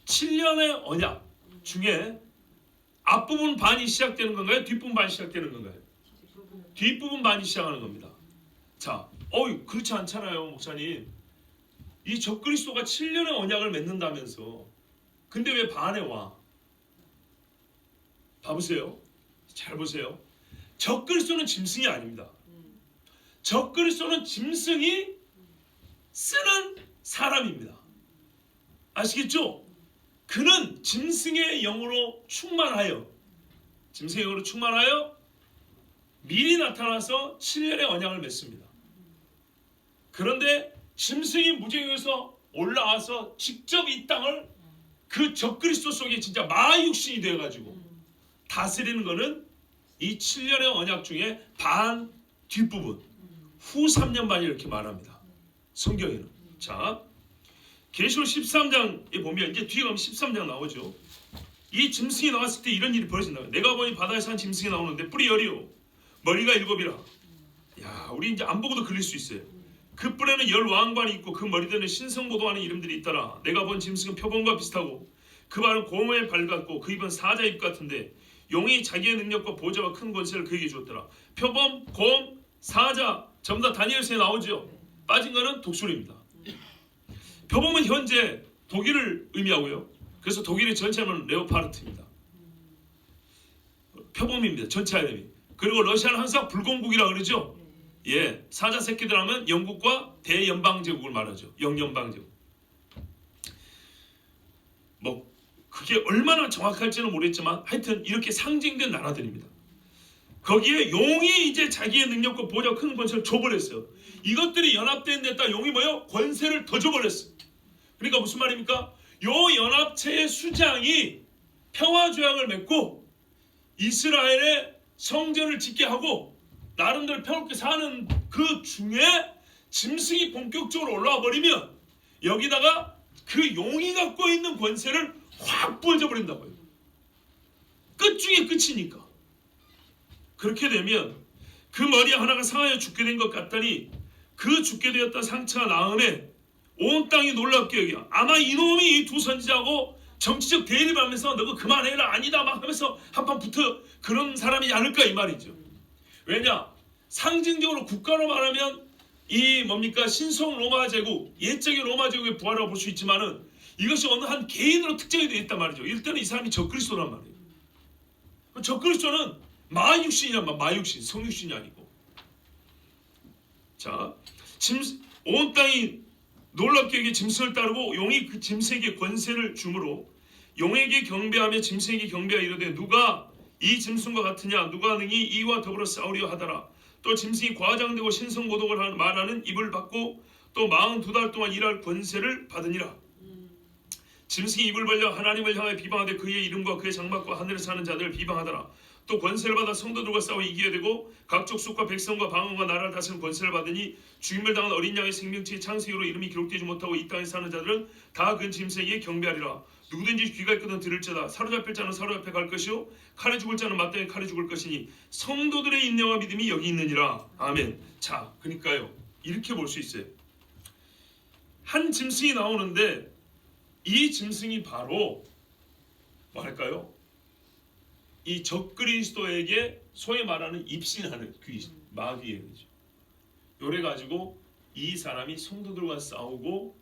Speaker 1: 7년의 언약 중에 앞부분 반이 시작되는 건가요? 뒷부분 반이 시작되는 건가요? 뒷부분 반이 시작하는 겁니다. 자, 그렇지 않잖아요, 목사님. 이 적그리스도가 7년의 언약을 맺는다면서. 근데 왜 반에 와? 봐보세요. 잘 보세요. 적그리스도는 짐승이 아닙니다. 적그리스도는 짐승이 쓰는 사람입니다. 아시겠죠? 그는 짐승의 영으로 충만하여 미리 나타나서 7년의 언약을 맺습니다. 그런데 짐승이 무정에서 올라와서 직접 이 땅을 그 적그리스도 속에 진짜 마육신이 되어가지고 다스리는 것은 이 7년의 언약 중에 반 뒷부분 후 3년 반이 이렇게 말합니다. 성경에는. 자, 계시록 13장에 보면 이제 뒤에 가면 13장 나오죠. 이 짐승이 나왔을 때 이런 일이 벌어진다. 내가 보니 바다에서 한 짐승이 나오는데 뿔이 10이요 머리가 7이라. 야, 우리 이제 안 보고도 걸릴 수 있어요. 그 뿔에는 10 왕관이 있고 그 머리들은 신성보도하는 이름들이 있더라. 내가 본 짐승은 표범과 비슷하고 그 발은 곰의 발 같고 그 입은 사자 입 같은데 용이 자기의 능력과 보좌와 큰 권세를 그에게 주었더라. 표범, 곰, 사자 전부 다 다니엘서에 나오죠. 빠진 거는 독수리입니다. 표범은 현재 독일을 의미하고요. 그래서 독일의 전체 이름은 레오파르트입니다. 표범입니다. 전체 이름이. 그리고 러시아는 항상 불공국이라고 그러죠. 예, 사자 새끼들 하면 영국과 대연방제국을 말하죠. 영연방제국. 뭐 그게 얼마나 정확할지는 모르겠지만 하여튼 이렇게 상징된 나라들입니다. 거기에 용이 이제 자기의 능력과 보좌와 큰 권세를 줘버렸어요. 이것들이 연합된 데다 용이 뭐요? 권세를 더 줘버렸어요. 그러니까 무슨 말입니까? 요 연합체의 수장이 평화조약을 맺고 이스라엘의 성전을 짓게 하고 나름대로 평화롭게 사는 그 중에 짐승이 본격적으로 올라와 버리면 여기다가 그 용이 갖고 있는 권세를 확 부어져 버린다고요. 끝 중에 끝이니까. 그렇게 되면 그 머리 하나가 상하여 죽게 된 것 같더니 그 죽게 되었던 상처가 나음에 온 땅이 놀랍게 여겨. 아마 이놈이 이 두 선지자하고 정치적 대립을 하면서 너가 그만해라 아니다 막 하면서 한판 붙어 그런 사람이 아닐까 이 말이죠. 왜냐? 상징적으로 국가로 말하면 이 뭡니까 신성 로마 제국, 옛적의 로마 제국의 부활이라고 볼 수 있지만은 이것이 어느 한 개인으로 특정이 되어 있단 말이죠. 일단은 이 사람이 적그리스도란 말이에요. 적그리스도는 마육신이란 말, 마육신, 성육신이 아니고. 자, 온 땅이 놀랍게 여기 짐승을 따르고 용이 그 짐승에게 권세를 주므로 용에게 경배하며 짐승에게 경배하여 이르되 누가 이 짐승과 같으냐 누가 능히 이와 더불어 싸우려 하더라. 또 짐승이 과장되고 신성모독을 말하는 입을 받고 또 42달 동안 일할 권세를 받으니라. 짐승이 입을 벌려 하나님을 향하여 비방하되 그의 이름과 그의 장막과 하늘에 사는 자들을 비방하더라. 또 권세를 받아 성도들과 싸워 이기게 되고 각 족속과 백성과 방언과 나라를 다스리는 권세를 받으니 죽임을 당한 어린 양의 생명체의 창세기로 이름이 기록되지 못하고 이 땅에 사는 자들은 다 그 짐승에게 경배하리라. 누구든지 귀가 있거든 들을지어다. 사로잡힐 자는 사로잡혀 갈 것이요 칼에 죽을 자는 마땅히 칼에 죽을 것이니 성도들의 인내와 믿음이 여기 있느니라. 아멘. 자, 그러니까요 이렇게 볼 수 있어요. 한 짐승이 나오는데 이 짐승이 바로 뭐랄까요? 이 적그리스도에게 소위 말하는 입신하는 귀신, 마귀의 거죠. 요래 가지고 이 사람이 성도들과 싸우고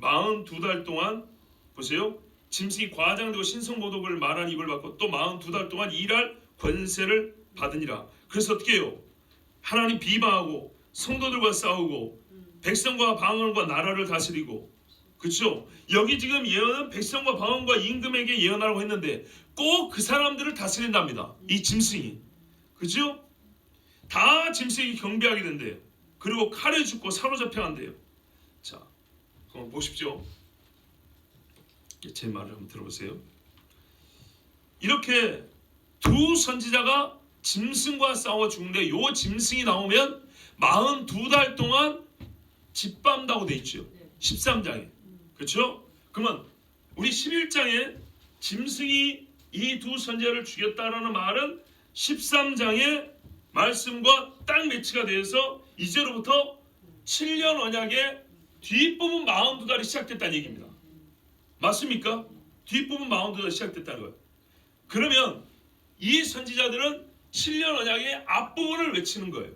Speaker 1: 42달 동안 보세요. 짐승이 과장되고 신성모독을 말한 입을 받고 또 42달 동안 일할 권세를 받으니라. 그래서 어떻게 해요? 하나님 비방하고 성도들과 싸우고 백성과 방언과 나라를 다스리고 그렇죠? 여기 지금 예언은 백성과 방언과 임금에게 예언하라고 했는데 꼭 그 사람들을 다스린답니다. 이 짐승이. 그렇죠? 다 짐승이 경배하게 된대요. 그리고 칼에 죽고 사로잡혀 간대요. 자, 그럼 보십시오. 제 말을 한번 들어보세요. 이렇게 두 선지자가 짐승과 싸워 죽는데 요 짐승이 나오면 42달 동안 짓밟는다고 돼 있죠. 13장에. 그렇죠? 그러면 우리 11장에 짐승이 이 두 선지자를 죽였다라는 말은 13장의 말씀과 딱 매치가 돼서 이제로부터 7년 언약의 뒷부분 42달이 시작됐다는 얘기입니다. 맞습니까? 뒷부분 42달이 시작됐다는 거예요. 그러면 이 선지자들은 7년 언약의 앞부분을 외치는 거예요.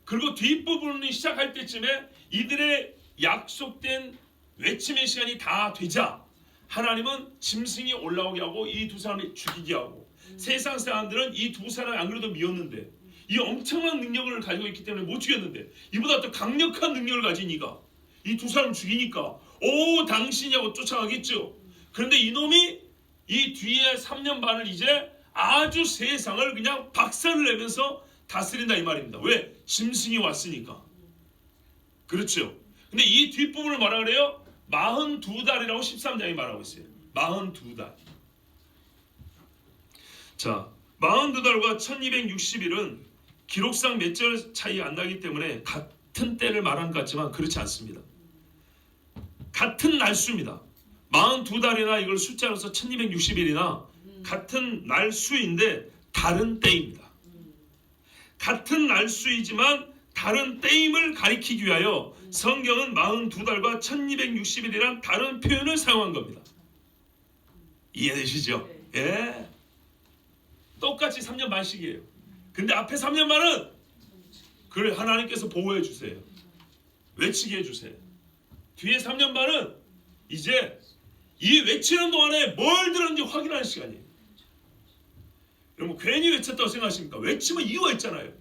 Speaker 1: 그리고 뒷부분이 시작할 때쯤에 이들의 약속된 외침의 시간이 다 되자 하나님은 짐승이 올라오게 하고 이 두 사람을 죽이게 하고 세상 사람들은 이 두 사람이 안 그래도 미웠는데 이 엄청난 능력을 가지고 있기 때문에 못 죽였는데 이보다 더 강력한 능력을 가지니까 이 두 사람을 죽이니까 오 당신이라고 쫓아가겠죠. 그런데 이놈이 이 뒤에 3년 반을 이제 아주 세상을 그냥 박살을 내면서 다스린다 이 말입니다. 왜? 짐승이 왔으니까. 그렇죠. 근데 이 뒷부분을 뭐라 그래요? 42달이라고 13장이 말하고 있어요. 42달. 자, 42달과 1260일은 기록상 몇 절 차이 안 나기 때문에 같은 때를 말한 것 같지만 그렇지 않습니다. 같은 날수입니다. 42달이나 이걸 숫자로서 1260일이나 같은 날수인데 다른 때입니다. 같은 날수이지만 다른 때임을 가리키기 위하여 성경은 42달과 1260일이란 다른 표현을 사용한 겁니다. 이해되시죠? 예. 똑같이 3년 반씩이에요. 근데 앞에 3년 반은 그걸 하나님께서 보호해 주세요. 외치게 해주세요. 뒤에 3년 반은 이제 이 외치는 동안에 뭘 들었는지 확인하는 시간이에요. 여러분 괜히 외쳤다고 생각하십니까? 외치면 이유가 있잖아요.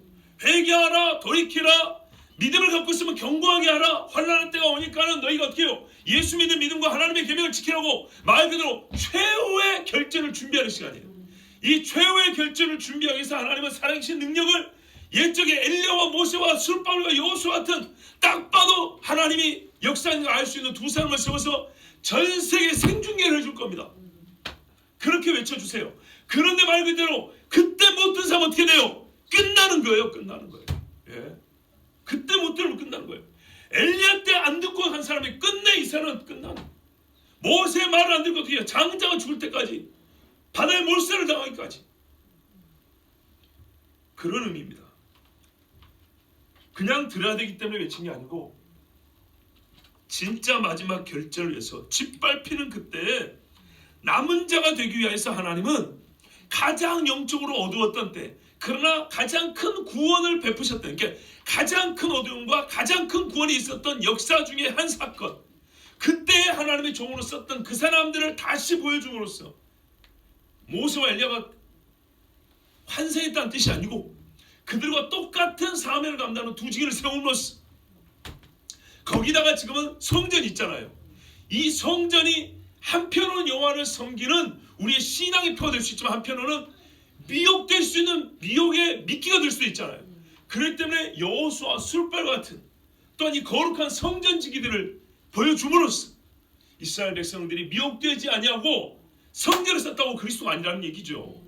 Speaker 1: 회개하라, 돌이키라, 믿음을 갖고 있으면 견고하게 하라. 환난의 때가 오니까는 너희가 어떻게 해요? 예수 믿는 믿음과 하나님의 계명을 지키라고 말 그대로 최후의 결전을 준비하는 시간이에요. 이 최후의 결전을 준비하기 위해서 하나님은 살아계신 능력을 옛적에 엘리야와 모세와 스룹바벨과 여호수아 같은 딱 봐도 하나님이 역사인 걸 알 수 있는 두 사람을 세워서 전 세계 생중계를 해줄 겁니다. 그렇게 외쳐주세요. 그런데 말 그대로 그때 못 든 사람 어떻게 돼요? 끝나는 거예요. 끝나는 거예요. 예. 그때 못 들으면 끝나는 거예요. 엘리야 때 안 듣고 한 사람이 끝내 이사는 끝나는 거예요. 모세의 말을 안 듣고 어떻게 해요? 장자가 죽을 때까지, 바다에 몰살을 당하기까지. 그런 의미입니다. 그냥 들어야 되기 때문에 외친 게 아니고 진짜 마지막 결절을 위해서 짓밟히는 그때에 남은 자가 되기 위해서 하나님은 가장 영적으로 어두웠던 때, 그러나 가장 큰 구원을 베푸셨던, 그러니까 가장 큰 어두움과 가장 큰 구원이 있었던 역사 중에 한 사건, 그때 하나님의 종으로 썼던 그 사람들을 다시 보여줌으로써 모세와 엘리야가 환생했다는 뜻이 아니고 그들과 똑같은 사명을 감당하는 두 지기를 세움으로써, 거기다가 지금은 성전이 있잖아요. 이 성전이 한편으로는 여호와를 섬기는 우리의 신앙의 표가 될 수 있지만 한편으로는 미혹될 수 있는 미혹의 미끼가 될 수도 있잖아요. 그렇기 때문에 여호수아, 술발 같은 또한 이 거룩한 성전지기들을 보여줌으로써 이스라엘 백성들이 미혹되지 아니하고 성전을 썼다고 그리스도가 아니라는 얘기죠.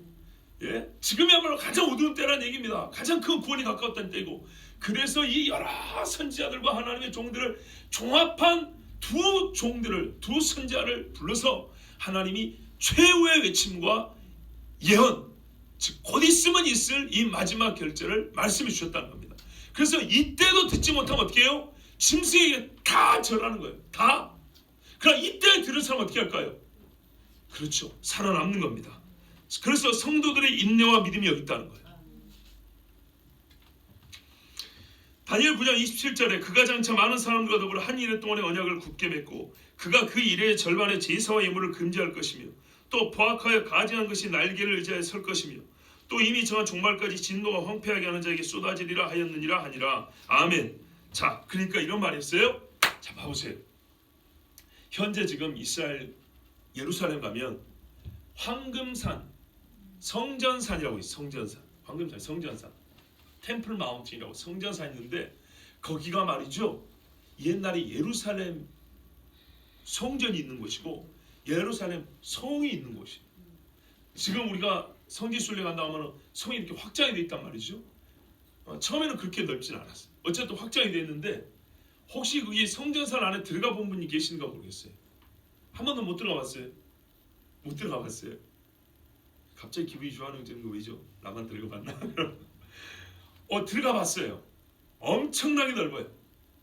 Speaker 1: 예? 지금이야말로 가장 어두운 때라는 얘기입니다. 가장 큰 구원이 가까웠다는 때이고, 그래서 이 여러 선지자들과 하나님의 종들을 종합한 두 종들을, 두 선지자를 불러서 하나님이 최후의 외침과 예언, 즉 곧 있으면 있을 이 마지막 결절을 말씀해 주셨다는 겁니다. 그래서 이때도 듣지 못하면 어떻게 해요? 짐승에게 다 절하는 거예요. 다. 그럼 이때 들은 사람 어떻게 할까요? 그렇죠. 살아남는 겁니다. 그래서 성도들의 인내와 믿음이 여기 있다는 거예요. 다니엘 9장 27절에 그가 장차 많은 사람들과 더불어 한 이래 동안의 언약을 굳게 맺고 그가 그 일의 절반의 제사와 예물을 금지할 것이며 또 포악하여 가증한 것이 날개를 의지하여 설 것이며 또 이미 정한 종말까지 진노가 황폐하게 하는 자에게 쏟아지리라 하였느니라 하니라. 아멘. 자, 그러니까 이런 말이 있어요. 자, 봐보세요. 현재 지금 이스라엘 예루살렘 가면 황금산, 성전산이라고 있어요. 성전산, 황금산, 성전산, 템플 마운틴이라고 성전산 있는데 거기가 말이죠, 옛날에 예루살렘 성전이 있는 곳이고 예루살렘 성이 있는 곳이에요. 지금 우리가 성지순례 간다 하면 성이 이렇게 확장이 돼 있단 말이죠. 처음에는 그렇게 넓진 않았어요. 어쨌든 확장이 돼 있는데 혹시 거기 성전산 안에 들어가 본 분이 계신가 모르겠어요. 한 번도 못 들어가 봤어요? 못 들어가 봤어요? 갑자기 기분이 좋아하는 거 왜죠? 나만 들어가 봤나? 들어가 봤어요. 엄청나게 넓어요.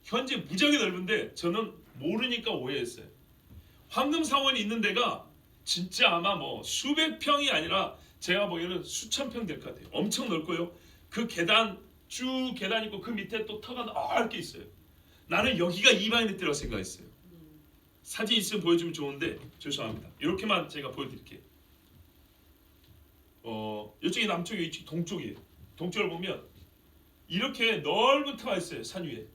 Speaker 1: 현재 무지하게 넓은데 저는 모르니까 오해했어요. 황금사원이 있는 데가 진짜 아마 뭐 수백 평이 아니라 제가 보기에는 수천 평 될 것 같아요. 엄청 넓고요. 그 계단 쭉 계단 있고 그 밑에 또 터가 넓게 있어요. 나는 여기가 이방인의 때라고 생각했어요. 사진 있으면 보여주면 좋은데 죄송합니다. 이렇게만 제가 보여드릴게요. 이쪽이 남쪽이에요, 이쪽이 동쪽이에요. 동쪽을 보면 이렇게 넓은 터가 있어요. 산 위에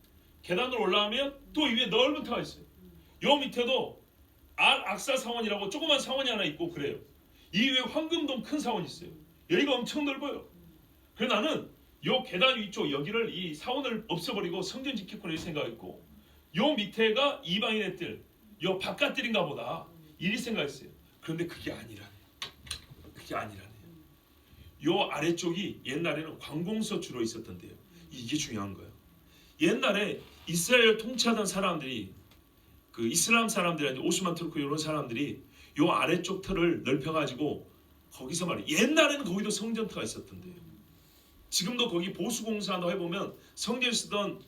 Speaker 1: 계단으로 올라가면 또 위에 넓은 터가 있어요. 요 밑에도 악사 사원이라고 조그만 사원이 하나 있고 그래요. 이 위에 황금돔 큰 사원이 있어요. 여기가 엄청 넓어요. 그래서 나는 요 계단 위쪽 여기를 이 사원을 없애버리고 성전 짓겠구나 이 생각했고, 요 밑에가 이방인의 뜰, 요 바깥뜰인가 보다 이 생각했어요. 그런데 그게 아니라네. 그게 아니라네. 요 아래쪽이 옛날에는 관공서 주로 있었던데요. 이게 중요한 거예요. 옛날에 이스라엘 통치하던 사람들이, 그 이슬람 사람들이, 오스만 투르크 이런 사람들이 요 아래쪽 털을 넓혀가지고 거기서 말이에요. 옛날에는 거기도 성전터가 있었던데요. 지금도 거기 보수공사한다고 해보면 성전에 쓰던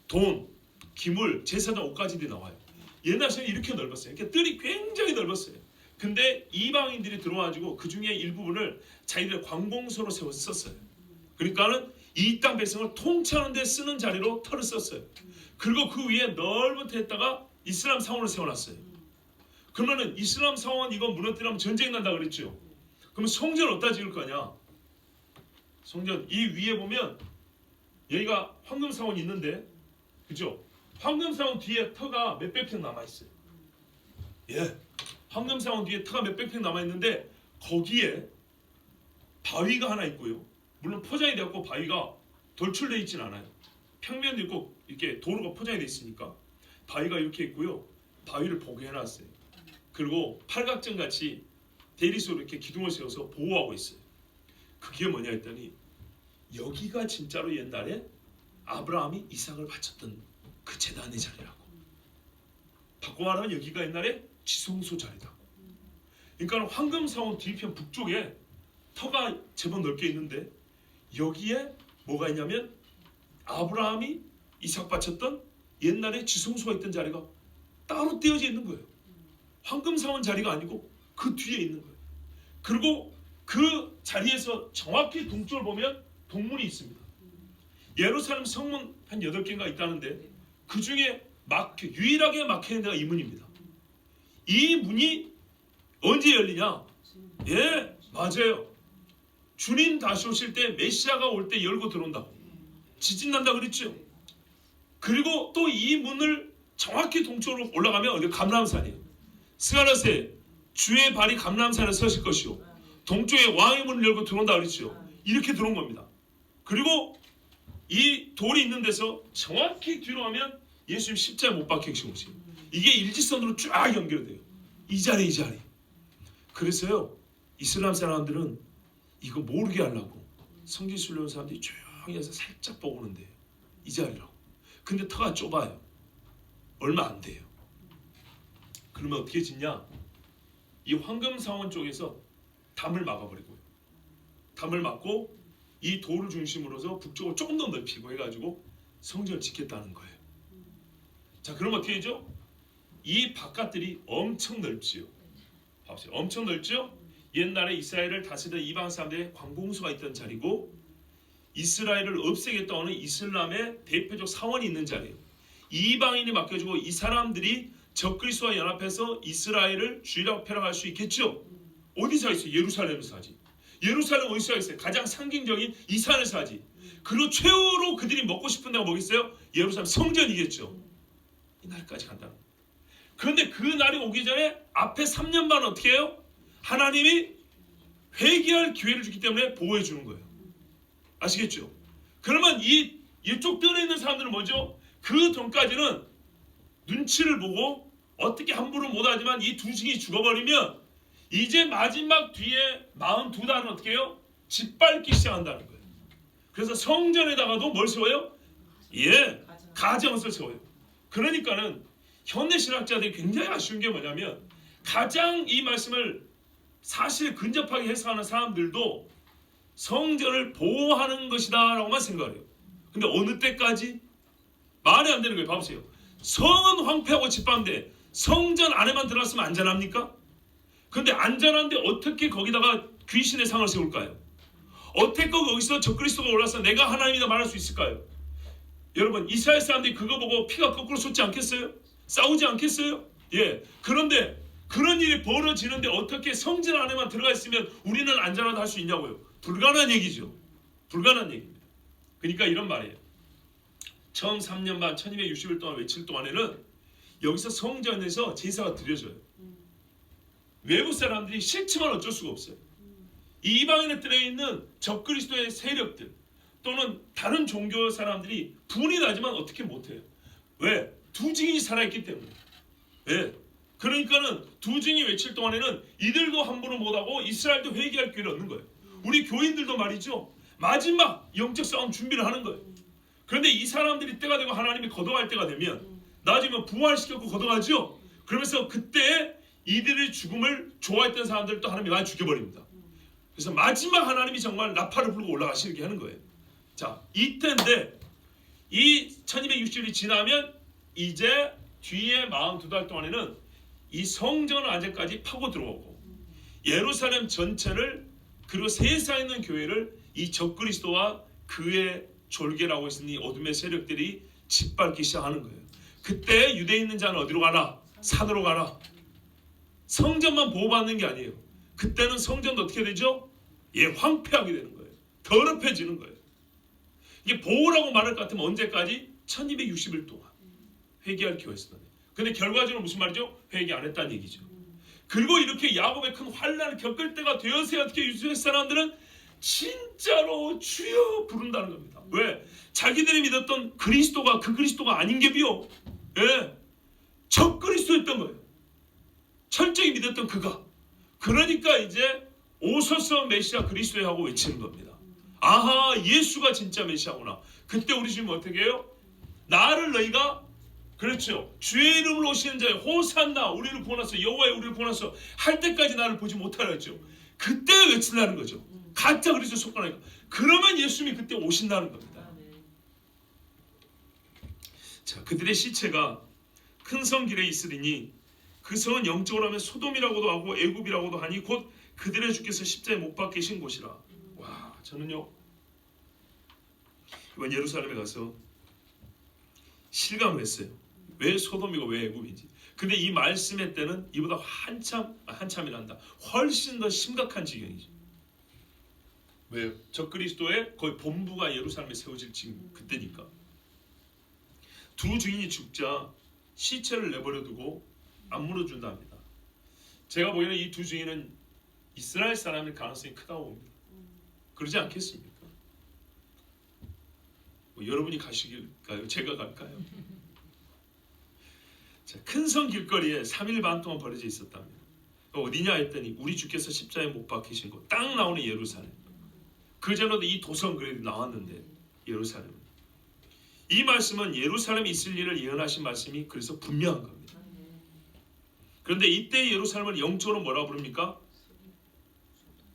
Speaker 1: 돈, 기물, 제사장 옷가지들이 나와요. 옛날에는 이렇게 넓었어요. 이렇게 뜰이 굉장히 넓었어요. 근데 이방인들이 들어와가지고 그 중에 일부분을 자기들의 관공서로 세워서 썼어요. 그러니까는 이 땅 백성을 통치하는 데 쓰는 자리로 털을 썼어요. 그리고 그 위에 넓은 터에다가 이슬람 사원을 세워놨어요. 그러면은 이슬람 사원 이거 무너뜨리면 전쟁 난다 그랬죠. 그러면 성전 어디다 지을 거냐? 성전 이 위에 보면 여기가 황금 사원이 있는데, 그죠? 황금 사원 뒤에 터가 몇백 평 남아 있어요. 예, 황금 사원 뒤에 터가 몇백 평 남아 있는데 거기에 바위가 하나 있고요. 물론 포장이 되었고 바위가 돌출되어 있진 않아요. 평면도 있고 이렇게 도로가 포장이 되어 있으니까 바위가 이렇게 있고요. 바위를 보게 해놨어요. 그리고 팔각정 같이 대리석으로 이렇게 기둥을 세워서 보호하고 있어요. 그게 뭐냐 했더니 여기가 진짜로 옛날에 아브라함이 이삭을 바쳤던 그 제단의 자리라고. 바꿔 말하면 여기가 옛날에 지성소 자리다. 그러니까 황금사원 뒤편 북쪽에 터가 제법 넓게 있는데 여기에 뭐가 있냐면 아브라함이 이삭 바쳤던 옛날에 지성소가 있던 자리가 따로 떼어져 있는 거예요. 황금사원 자리가 아니고 그 뒤에 있는 거예요. 그리고 그 자리에서 정확히 동쪽을 보면 동문이 있습니다. 예루살렘 성문 한 8개가 있다는데 그 중에 유일하게 막혀있는 데가 이 문입니다. 이 문이 언제 열리냐? 예, 맞아요. 주님 다시 오실 때 메시아가 올 때 열고 들어온다고. 지진 난다 그랬죠. 그리고 또 이 문을 정확히 동쪽으로 올라가면 어디 감람산이에요. 스가랴서에 주의 발이 감람산에 서실 것이요 동쪽에 왕의 문을 열고 들어온다 그랬죠. 이렇게 들어온 겁니다. 그리고 이 돌이 있는 데서 정확히 뒤로 가면 예수님 십자가에 못 박히신 곳이에요. 이게 일직선으로 쫙 연결돼요. 이 자리 이 자리. 그래서요 이슬람 사람들은 이거 모르게 하려고 성경 순례하는 사람들이 조용히 해서 살짝 보고 오는데요. 이 자리라고. 근데 터가 좁아요. 얼마 안 돼요. 그러면 어떻게 짓냐? 이 황금사원 쪽에서 담을 막아버리고요. 담을 막고 이 돌을 중심으로서 북쪽을 조금 더 넓히고 해가지고 성전을 짓겠다는 거예요. 자, 그럼 어떻게 되죠? 이 바깥들이 엄청 넓지요. 봐보세요. 엄청 넓죠? 옛날에 이스라엘을 다스리던 이방 사람들의 관공서가 있던 자리고 이스라엘을 없애겠다고 하는 이슬람의 대표적 사원이 있는 자리예요. 이방인이 맡겨주고 이 사람들이 적그리스도와 연합해서 이스라엘을 주의라고 평가할 수 있겠죠? 어디서 있어요? 예루살렘에서 하지. 예루살렘 어디서 있어요? 가장 상징적인 이 산에서 하지. 그리고 최후로 그들이 먹고 싶은 데가 뭐겠어요? 예루살렘 성전이겠죠. 이 날까지 간다. 그런데 그 날이 오기 전에 앞에 3년 반 어떻게 해요? 하나님이 회개할 기회를 주기 때문에 보호해 주는 거예요. 아시겠죠? 그러면 이쪽 편에 있는 사람들은 뭐죠? 그 전까지는 눈치를 보고 어떻게 함부로 못하지만 이 두 증이 죽어버리면 이제 마지막 뒤에 42달은 어떻게 해요? 짓밟기 시작한다는 거예요. 그래서 성전에다가도 뭘 세워요? 예, 가정을 세워요. 그러니까는 현대 신학자들이 굉장히 아쉬운 게 뭐냐면 가장 이 말씀을 사실 근접하게 해석하는 사람들도 성전을 보호하는 것이다 라고만 생각해요. 근데 어느 때까지? 말이 안 되는 거예요. 봐보세요. 성은 황폐하고 짓밟는데 성전 안에만 들어갔으면 안전합니까? 그런데 안전한데 어떻게 거기다가 귀신의 상을 세울까요? 어떻게 거기서 적그리스도가 올라서 내가 하나님이다 말할 수 있을까요? 여러분 이스라엘 사람들이 그거 보고 피가 거꾸로 솟지 않겠어요? 싸우지 않겠어요? 예. 그런데 그런 일이 벌어지는데 어떻게 성전 안에만 들어가 있으면 우리는 안전하다 할 수 있냐고요? 불가능한 얘기죠. 불가능한 얘기입니다. 그러니까 이런 말이에요. 처음 3년 반 1260일 동안 며칠 동안에는 여기서 성전에서 제사가 드려져요. 외국 사람들이 싫지만 어쩔 수가 없어요. 이 이방인에 들어있는 적그리스도의 세력들 또는 다른 종교 사람들이 분이 나지만 어떻게 못해요. 왜? 두 증인이 살아있기 때문에. 왜? 그러니까는 두 증인이 며칠 동안에는 이들도 함부로 못하고 이스라엘도 회개할 기회를 얻는 거예요. 우리 교인들도 말이죠. 마지막 영적 싸움 준비를 하는 거예요. 그런데 이 사람들이 때가 되고 하나님이 걷어갈 때가 되면 나중에 부활시켰고 걷어가죠. 그러면서 그때 이들의 죽음을 좋아했던 사람들도 하나님이 많이 죽여버립니다. 그래서 마지막 하나님이 정말 나팔을 불고 올라가시게 하는 거예요. 자, 이때인데 이 1260일이 지나면 이제 뒤에 42달 동안에는 이 성전 안에까지 파고 들어오고 예루살렘 전체를 그리고 세상에 있는 교회를 이 적그리스도와 그의 졸개라고 있으니 어둠의 세력들이 짓밟기 시작하는 거예요. 그때 유대에 있는 자는 어디로 가라? 산으로 가라. 성전만 보호받는 게 아니에요. 그때는 성전도 어떻게 되죠? 예, 황폐하게 되는 거예요. 더럽혀지는 거예요. 이게 보호라고 말할 것 같으면 언제까지? 1260일 동안 회개할 기회가 있었다. 근데 결과적으로 무슨 말이죠? 회개 안 했다는 얘기죠. 그리고 이렇게 야곱의 큰 환난을 겪을 때가 되어서야 어떻게 이스라엘 사람들은 진짜로 주여 부른다는 겁니다. 왜? 자기들이 믿었던 그리스도가 그 그리스도가 아닌 게 비요. 예, 적 그리스도였던 거예요. 철저히 믿었던 그가. 그러니까 이제 오소서 메시아 그리스도에 하고 외치는 겁니다. 아하, 예수가 진짜 메시아구나. 그때 우리 주님 어떻게 해요? 나를 너희가, 그렇죠, 주의 이름으로 오시는 자여 호산나, 우리를 구원하소, 여호와여 우리를 구원하소 할 때까지 나를 보지 못하라 했죠. 그때 외친다는 거죠. 가짜 그리스도 속건하니까. 그러면 예수님이 그때 오신다는 겁니다. 자, 그들의 시체가 큰 성 길에 있으리니 그 성은 영적으로 하면 소돔이라고도 하고 애굽이라고도 하니 곧 그들의 주께서 십자가에 못 박히신 곳이라. 와, 저는요 이번 예루살렘에 가서 실감을 했어요. 왜 소돔이고 왜 애굽인지. 근데 이 말씀의 때는 이보다 한참이란다. 훨씬 더 심각한 지경이죠. 왜요? 적그리스도의 거의 본부가 예루살렘에 세워질 지금 그때니까. 두 주인이 죽자 시체를 내버려두고 안 물어준다 합니다. 제가 보기에는 이 두 주인은 이스라엘 사람일 가능성이 크다고 봅니다. 그러지 않겠습니까? 뭐 여러분이 가시길까요? 제가 갈까요? 큰 성 길거리에 3일 반 동안 버려져 있었답니다. 어디냐 했더니 우리 주께서 십자가에 못 박히신 곳, 딱 나오는 예루살렘. 그전에도 이 도성 그래도 나왔는데 예루살렘. 이 말씀은 예루살렘에 있을 일을 예언하신 말씀이 그래서 분명한 겁니다. 그런데 이때 예루살렘을 영적으로 뭐라 부릅니까?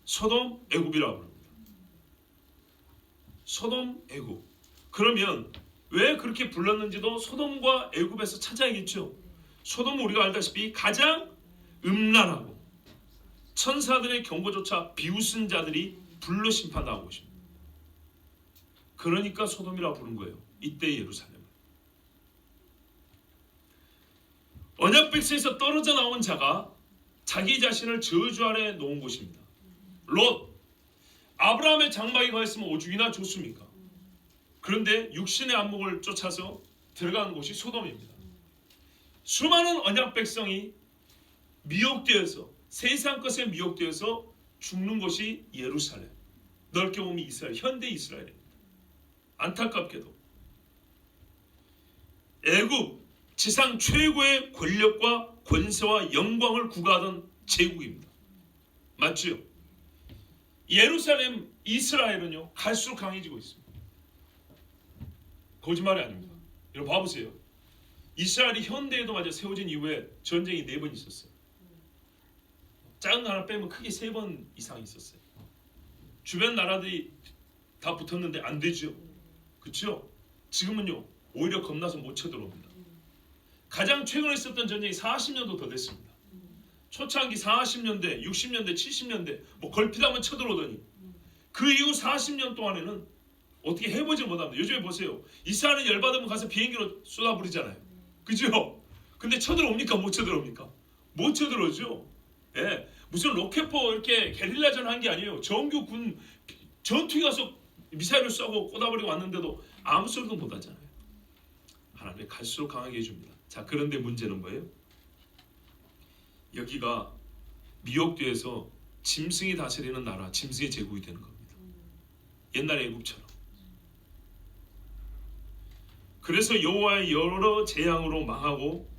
Speaker 1: 소돔 애굽이라고 부릅니다. 소돔 애굽. 그러면 왜 그렇게 불렀는지도 소돔과 애굽에서 찾아야겠죠. 소돔은 우리가 알다시피 가장 음란하고 천사들의 경고조차 비웃은 자들이 불로 심판당한 곳입니다. 그러니까 소돔이라고 부른 거예요. 이때 예루살렘. 언약 백성에서 떨어져 나온 자가 자기 자신을 저주 아래 놓은 곳입니다. 롯, 아브라함의 장막에 거했으면 오죽이나 좋습니까? 그런데 육신의 안목을 쫓아서 들어간 곳이 소돔입니다. 수많은 언약 백성이 미혹되어서 세상 것에 미혹되어서 죽는 곳이 예루살렘. 넓게 보면 이스라엘, 현대 이스라엘입니다. 안타깝게도 애굽, 지상 최고의 권력과 권세와 영광을 구가하던 제국입니다. 맞죠? 예루살렘, 이스라엘은요 갈수록 강해지고 있습니다. 거짓말이 아닙니다. 여러분 봐보세요. 이스라엘이 현대에도 마저 세워진 이후에 전쟁이 4번 있었어요. 작은 나라 빼면 크게 3번 이상 있었어요. 주변 나라들이 다 붙었는데 안 되죠. 그렇죠? 지금은요 오히려 겁나서 못 쳐들어옵니다. 가장 최근에 있었던 전쟁이 40년도 더 됐습니다. 초창기 40년대, 60년대, 70년대 뭐 걸핏하면 쳐들어오더니 그 이후 40년 동안에는 어떻게 해보지 못합니다. 요즘에 보세요. 이스라엘은 열받으면 가서 비행기로 쏟아부리잖아요. 그죠? 근데 쳐들어옵니까? 못 쳐들어옵니까? 못 쳐들어오죠. 예, 무슨 로켓포 이렇게 게릴라전 한 게 아니에요. 정규 군 전투기 가서 미사일을 쏘고 꽂아버리고 왔는데도 아무 소리도 못 하잖아요. 하나님이 갈수록 강하게 해줍니다. 자, 그런데 문제는 뭐예요? 여기가 미혹되어서 짐승이 다스리는 나라, 짐승의 제국이 되는 겁니다. 옛날 애굽처럼. 그래서 여호와의 여러 재앙으로 망하고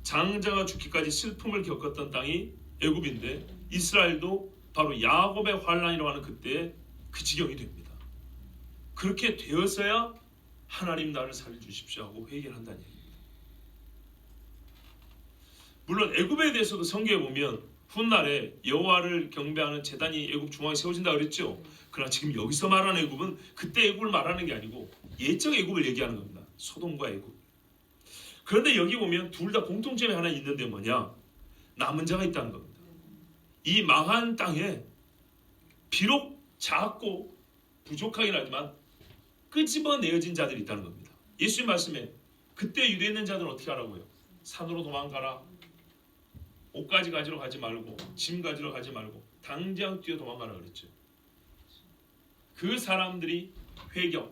Speaker 1: 장자가 죽기까지 슬픔을 겪었던 땅이 애굽인데 이스라엘도 바로 야곱의 환란이라고 하는 그때 그 지경이 됩니다. 그렇게 되어서야 하나님 나를 살려주십시오 하고 회개를 한다는 얘기입니다. 물론 애굽에 대해서도 성경에 보면 훗날에 여호와를 경배하는 제단이 애굽 중앙에 세워진다 그랬죠. 그러나 지금 여기서 말하는 애굽은 그때 애굽을 말하는 게 아니고 예적 애굽을 얘기하는 겁니다. 소돔과 애굽. 그런데 여기 보면 둘 다 공통점이 하나 있는데 뭐냐? 남은 자가 있다는 겁니다. 이 망한 땅에 비록 작고 부족하긴 하지만 끄집어내어진 자들이 있다는 겁니다. 예수님 말씀에 그때 유대에 있는 자들은 어떻게 하라고요? 산으로 도망가라. 옷가지 가지러 가지 말고 짐 가지러 가지 말고 당장 뛰어 도망가라 그랬죠. 그 사람들이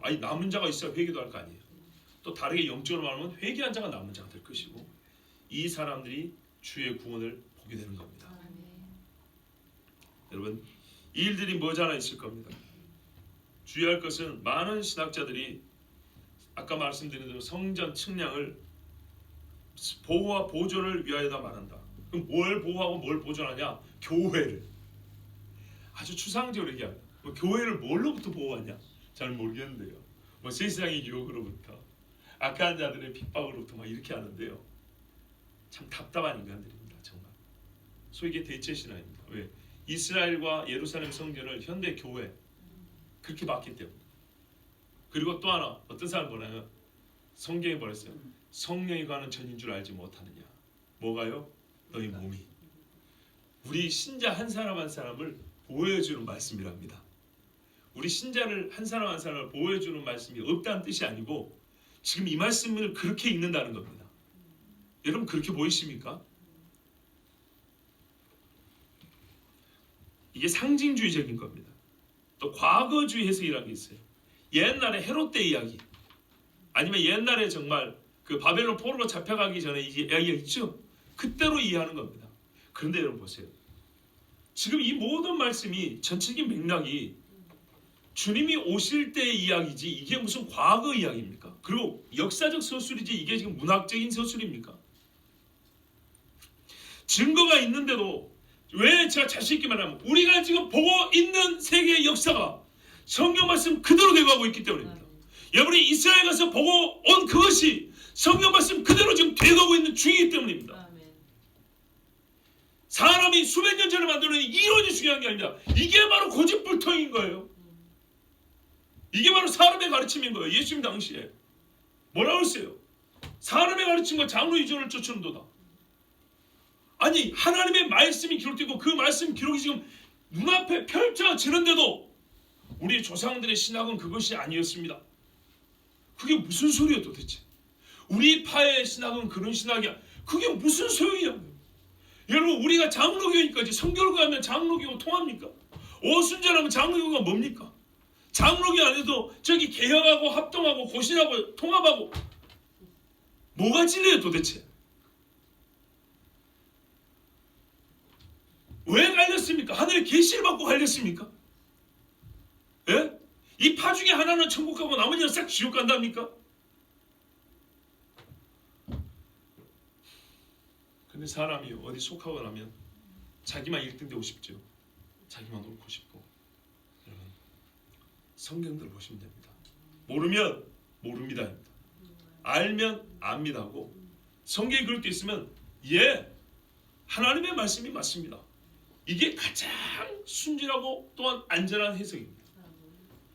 Speaker 1: 아니 남은 자가 있어야 회개도 할 거 아니에요. 또 다르게 영적으로 말하면 회개한 자가 남은 자가 될 것이고 이 사람들이 주의 구원을 보게 되는 겁니다. 여러분 이 일들이 머지않아 있을 겁니다. 주의할 것은 많은 신학자들이 아까 말씀드린 대로 성전 측량을 보호와 보존을 위하여다 말한다. 그럼 뭘 보호하고 뭘 보존하냐? 교회를. 아주 추상적으로 얘기합니다. 뭐 교회를 뭘로부터 보호하냐? 잘 모르겠는데요. 뭐 세상의 유혹으로부터, 악한 자들의 핍박으로부터 막 이렇게 하는데요. 참 답답한 인간들입니다. 정말. 소위 이게 대체 신앙입니다. 왜? 이스라엘과 예루살렘 성전을 현대 교회 그렇게 봤기 때문에. 그리고 또 하나 어떤 사람 뭐냐면 성경에 뭐랬어요? 성령이 가는 전인 줄 알지 못하느냐. 뭐가요? 너희 몸이. 우리 신자 한 사람 한 사람을 보호해주는 말씀이랍니다. 우리 신자를 한 사람 한 사람을 보호해주는 말씀이 없다는 뜻이 아니고 지금 이 말씀을 그렇게 읽는다는 겁니다. 여러분 그렇게 보이십니까? 이게 상징주의적인 겁니다. 또 과거주의 해석이라는 게 있어요. 옛날에 헤롯 때 이야기, 아니면 옛날에 정말 그 바벨론 포로로 잡혀가기 전에 이야기가 있죠. 그때로 이해하는 겁니다. 그런데 여러분 보세요. 지금 이 모든 말씀이 전체적인 맥락이 주님이 오실 때의 이야기지 이게 무슨 과거 이야기입니까? 그리고 역사적 서술이지 이게 지금 문학적인 서술입니까? 증거가 있는데도 왜 제가 자신 있게 말하면 우리가 지금 보고 있는 세계의 역사가 성경 말씀 그대로 되어가고 있기 때문입니다. 여러분이 이스라엘 가서 보고 온 그것이 성경 말씀 그대로 지금 되어가고 있는 중이기 때문입니다. 사람이 수백 년 전에 만들어낸 이론이 중요한 게 아닙니다. 이게 바로 고집불통인 거예요. 이게 바로 사람의 가르침인 거예요. 예수님 당시에 뭐라고 했어요? 사람의 가르침과 장로 이전을 쫓는도다. 아니 하나님의 말씀이 기록되고 그 말씀 기록이 지금 눈앞에 펼쳐지는데도 우리 조상들의 신학은 그것이 아니었습니다. 그게 무슨 소리야 도대체? 우리 파의 신학은 그런 신학이야. 그게 무슨 소용이야? 여러분 우리가 장로교니까 성결교 하면 장로교가 통합니까? 오순절하면 장로교가 뭡니까? 장로교 안에도 저기 개혁하고 합동하고 고신하고 통합하고 뭐가 진리예요 도대체? 왜 갈렸습니까? 하늘의 계시를 받고 갈렸습니까? 예? 이 파 중에 하나는 천국 가고 나머지는 싹 지옥 간답니까? 근데 사람이 어디 속하고 나면 자기만 1등 되고 싶죠. 자기만 옳고 싶고. 여러분 성경들 보시면 됩니다. 모르면 모릅니다입니다. 알면 압니다고. 성경에 그럴 때 있으면 예 하나님의 말씀이 맞습니다. 이게 가장 순진하고 또한 안전한 해석입니다.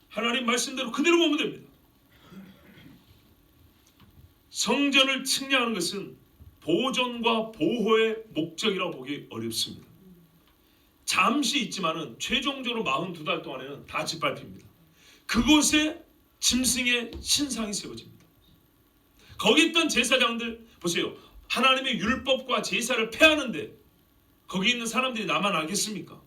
Speaker 1: 하나님 말씀대로 그대로 보면 됩니다. 성전을 측량하는 것은 보존과 보호의 목적이라고 보기 어렵습니다. 잠시 있지만은 최종적으로 42달 동안에는 다 짓밟힙니다. 그곳에 짐승의 신상이 세워집니다. 거기 있던 제사장들 보세요. 하나님의 율법과 제사를 폐하는데 거기 있는 사람들이 나만 알겠습니까?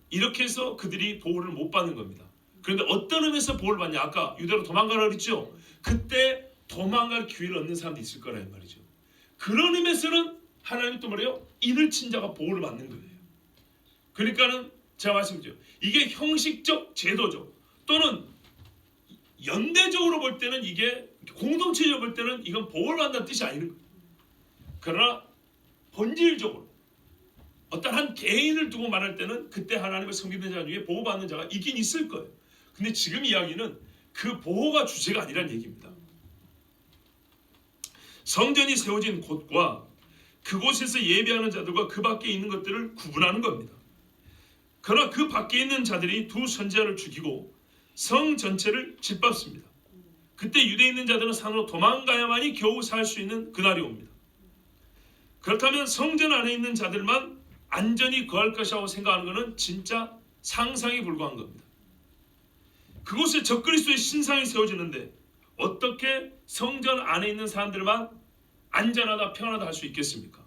Speaker 1: 이렇게 해서 그들이 보호를 못 받는 겁니다. 그런데 어떤 의미에서 보호를 받냐? 아까 유대로 도망가라 그랬죠? 그때 도망갈 기회를 얻는 사람도 있을 거라는 말이죠. 그런 의미에서는 하나님이 또 뭐래요? 인을 친 자가 보호를 받는 거예요. 그러니까는 제가 말씀드렸죠. 이게 형식적, 제도적 또는 연대적으로 볼 때는 이게 공동체적으로 볼 때는 이건 보호를 받는다는 뜻이 아니는 거예요. 그러나 본질적으로 어떤 한 개인을 두고 말할 때는 그때 하나님의 섬기는 자 중에 보호받는 자가 있긴 있을 거예요. 근데 지금 이야기는 그 보호가 주제가 아니란 얘기입니다. 성전이 세워진 곳과 그곳에서 예배하는 자들과 그 밖에 있는 것들을 구분하는 겁니다. 그러나 그 밖에 있는 자들이 두 선지자를 죽이고 성 전체를 짓밟습니다. 그때 유대에 있는 자들은 산으로 도망가야만이 겨우 살 수 있는 그날이 옵니다. 그렇다면 성전 안에 있는 자들만 안전히 거할 것이라고 생각하는 것은 진짜 상상에 불과한 겁니다. 그곳에 적그리스도의 신상이 세워지는데 어떻게 성전 안에 있는 사람들만 안전하다 평안하다 할 수 있겠습니까?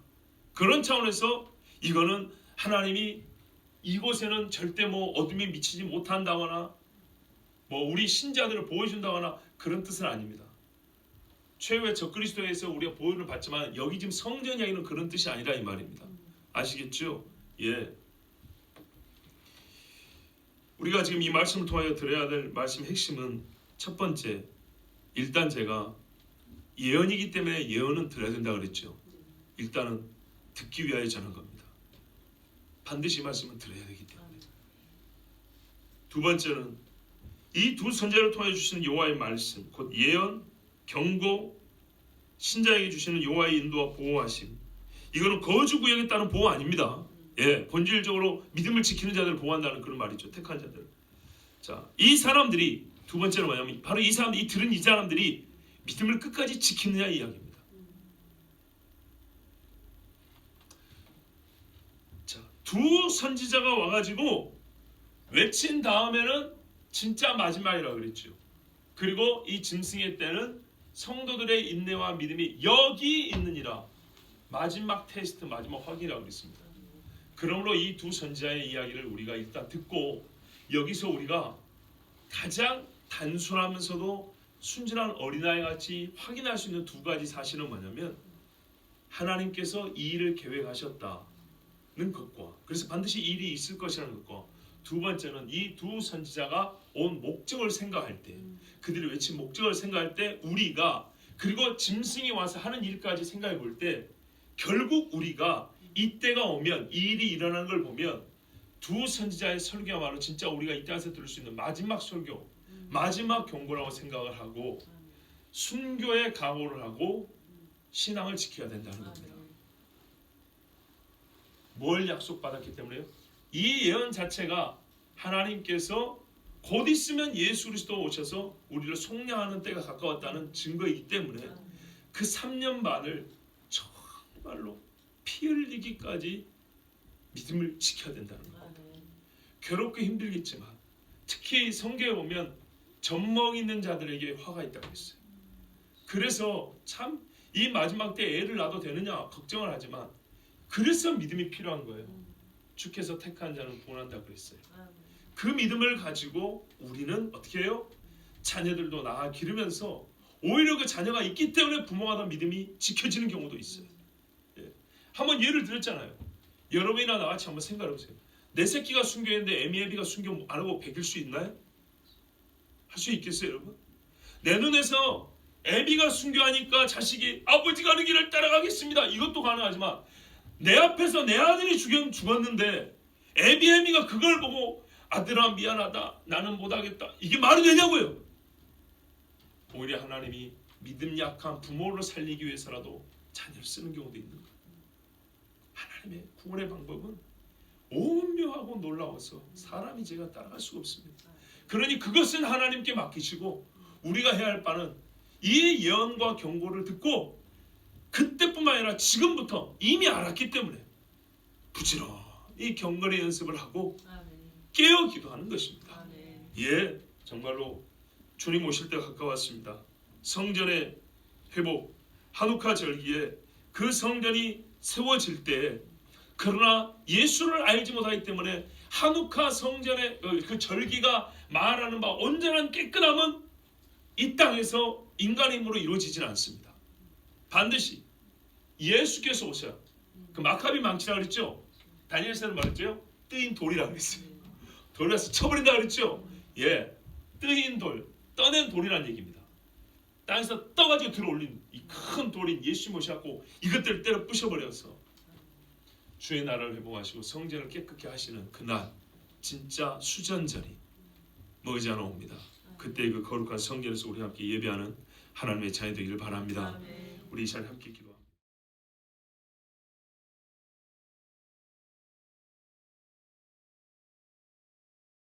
Speaker 1: 그런 차원에서 이거는 하나님이 이곳에는 절대 뭐 어둠이 미치지 못한다거나 뭐 우리 신자들을 보호해준다거나 그런 뜻은 아닙니다. 최후의 적그리스도에서 우리가 보호를 받지만 여기 지금 성전 이야기는 그런 뜻이 아니라 이 말입니다. 아시겠죠? 예. 우리가 지금 이 말씀을 통하여 들어야 될 말씀의 핵심은 첫 번째, 일단 제가 예언이기 때문에 예언은 들어야 된다 그랬죠. 일단은 듣기 위하여 전한 겁니다. 반드시 이 말씀은 들어야 되기 때문에. 두 번째는 이 두 선지자를 통해 주시는 여호와의 말씀, 곧 예언, 경고, 신자에게 주시는 여호와의 인도와 보호하심. 이거는 거주 구역에 따른 보호 아닙니다. 예, 본질적으로 믿음을 지키는 자들을 보호한다는 그런 말이죠. 택한 자들. 자, 이 사람들이 두 번째는 뭐냐면 바로 이 사람들, 이 들은 이 사람들이 믿음을 끝까지 지키느냐 이야기입니다. 자, 두 선지자가 와가지고 외친 다음에는 진짜 마지막이라 그랬죠. 그리고 이 짐승의 때는 성도들의 인내와 믿음이 여기 있느니라. 마지막 테스트, 마지막 확인이라고 그랬습니다. 그러므로 이 두 선지자의 이야기를 우리가 일단 듣고 여기서 우리가 가장 단순하면서도 순진한 어린아이 같이 확인할 수 있는 두 가지 사실은 뭐냐면 하나님께서 이 일을 계획하셨다는 것과 그래서 반드시 이 일이 있을 것이라는 것과 두 번째는 이 두 선지자가 온 목적을 생각할 때 그들이 외친 목적을 생각할 때 우리가 그리고 짐승이 와서 하는 일까지 생각해 볼 때 결국 우리가 이때가 오면 이 일이 일어나는 걸 보면 두 선지자의 설교야말로 진짜 우리가 이 땅에서 들을 수 있는 마지막 설교, 마지막 경고라고 생각을 하고 순교의 각오를 하고 신앙을 지켜야 된다는 겁니다. 뭘 약속받았기 때문에요? 이 예언 자체가 하나님께서 곧 있으면 예수 그리스도 오셔서 우리를 속량하는 때가 가까웠다는 증거이기 때문에 그 3년 반을 정말로 피 흘리기까지 믿음을 지켜야 된다는 겁니다. 괴롭고 힘들겠지만 특히 성경에 보면 젖먹이 있는 자들에게 화가 있다고 했어요. 그래서 참 이 마지막 때 애를 낳아도 되느냐 걱정을 하지만 그래서 믿음이 필요한 거예요. 주께서 택한 자는 구원한다고 그랬어요. 그 믿음을 가지고 우리는 어떻게 해요? 자녀들도 낳아 기르면서 오히려 그 자녀가 있기 때문에 부모가 더 믿음이 지켜지는 경우도 있어요. 예. 한번 예를 들었잖아요. 여러분이나 나같이 한번 생각해보세요. 내 새끼가 순교했는데 애미애비가 순교 안 하고 베길 수 있나요? 할 수 있겠어요 여러분? 내 눈에서 애비가 순교하니까 자식이 아버지가 하는 길을 따라가겠습니다. 이것도 가능하지만 내 앞에서 내 아들이 죽었는데 애비애미가 그걸 보고 아들아 미안하다 나는 못하겠다 이게 말이 되냐고요. 오히려 하나님이 믿음 약한 부모를 살리기 위해서라도 자녀를 쓰는 경우도 있는 거예요. 하나님의 구원의 방법은 오묘하고 놀라워서 사람이 제가 따라갈 수가 없습니다. 그러니 그것은 하나님께 맡기시고 우리가 해야 할 바는 이 예언과 경고를 듣고 그때뿐만 아니라 지금부터 이미 알았기 때문에 부지런히 경건의 연습을 하고 깨어 기도하는 것입니다. 예, 정말로 주님 오실 때가 가까웠습니다. 성전의 회복, 하누카 절기에 그 성전이 세워질 때 그러나 예수를 알지 못하기 때문에 하누카 성전의 그 절기가 말하는 바 온전한 깨끗함은 이 땅에서 인간의 힘으로 이루어지지는 않습니다. 반드시 예수께서 오셔야 그 마카비 망치라 그랬죠? 다니엘서는 말했죠? 뜨인 돌이라 그랬어요. 돌에서 쳐버린다 그랬죠? 예, 뜨인 돌, 떠낸 돌이라는 얘기입니다. 땅에서 떠가지고 들어올린 이 큰 돌인 예수 모셔갖고 이것들을 때려 부셔버려서 주의 나라를 회복하시고 성전을 깨끗게 하시는 그날 진짜 수전절이 머지않아 옵니다. 그때 그 거룩한 성전에서 우리 함께 예배하는 하나님의 자녀 되기를 바랍니다. 우리 이 시간에 함께 기도합니다.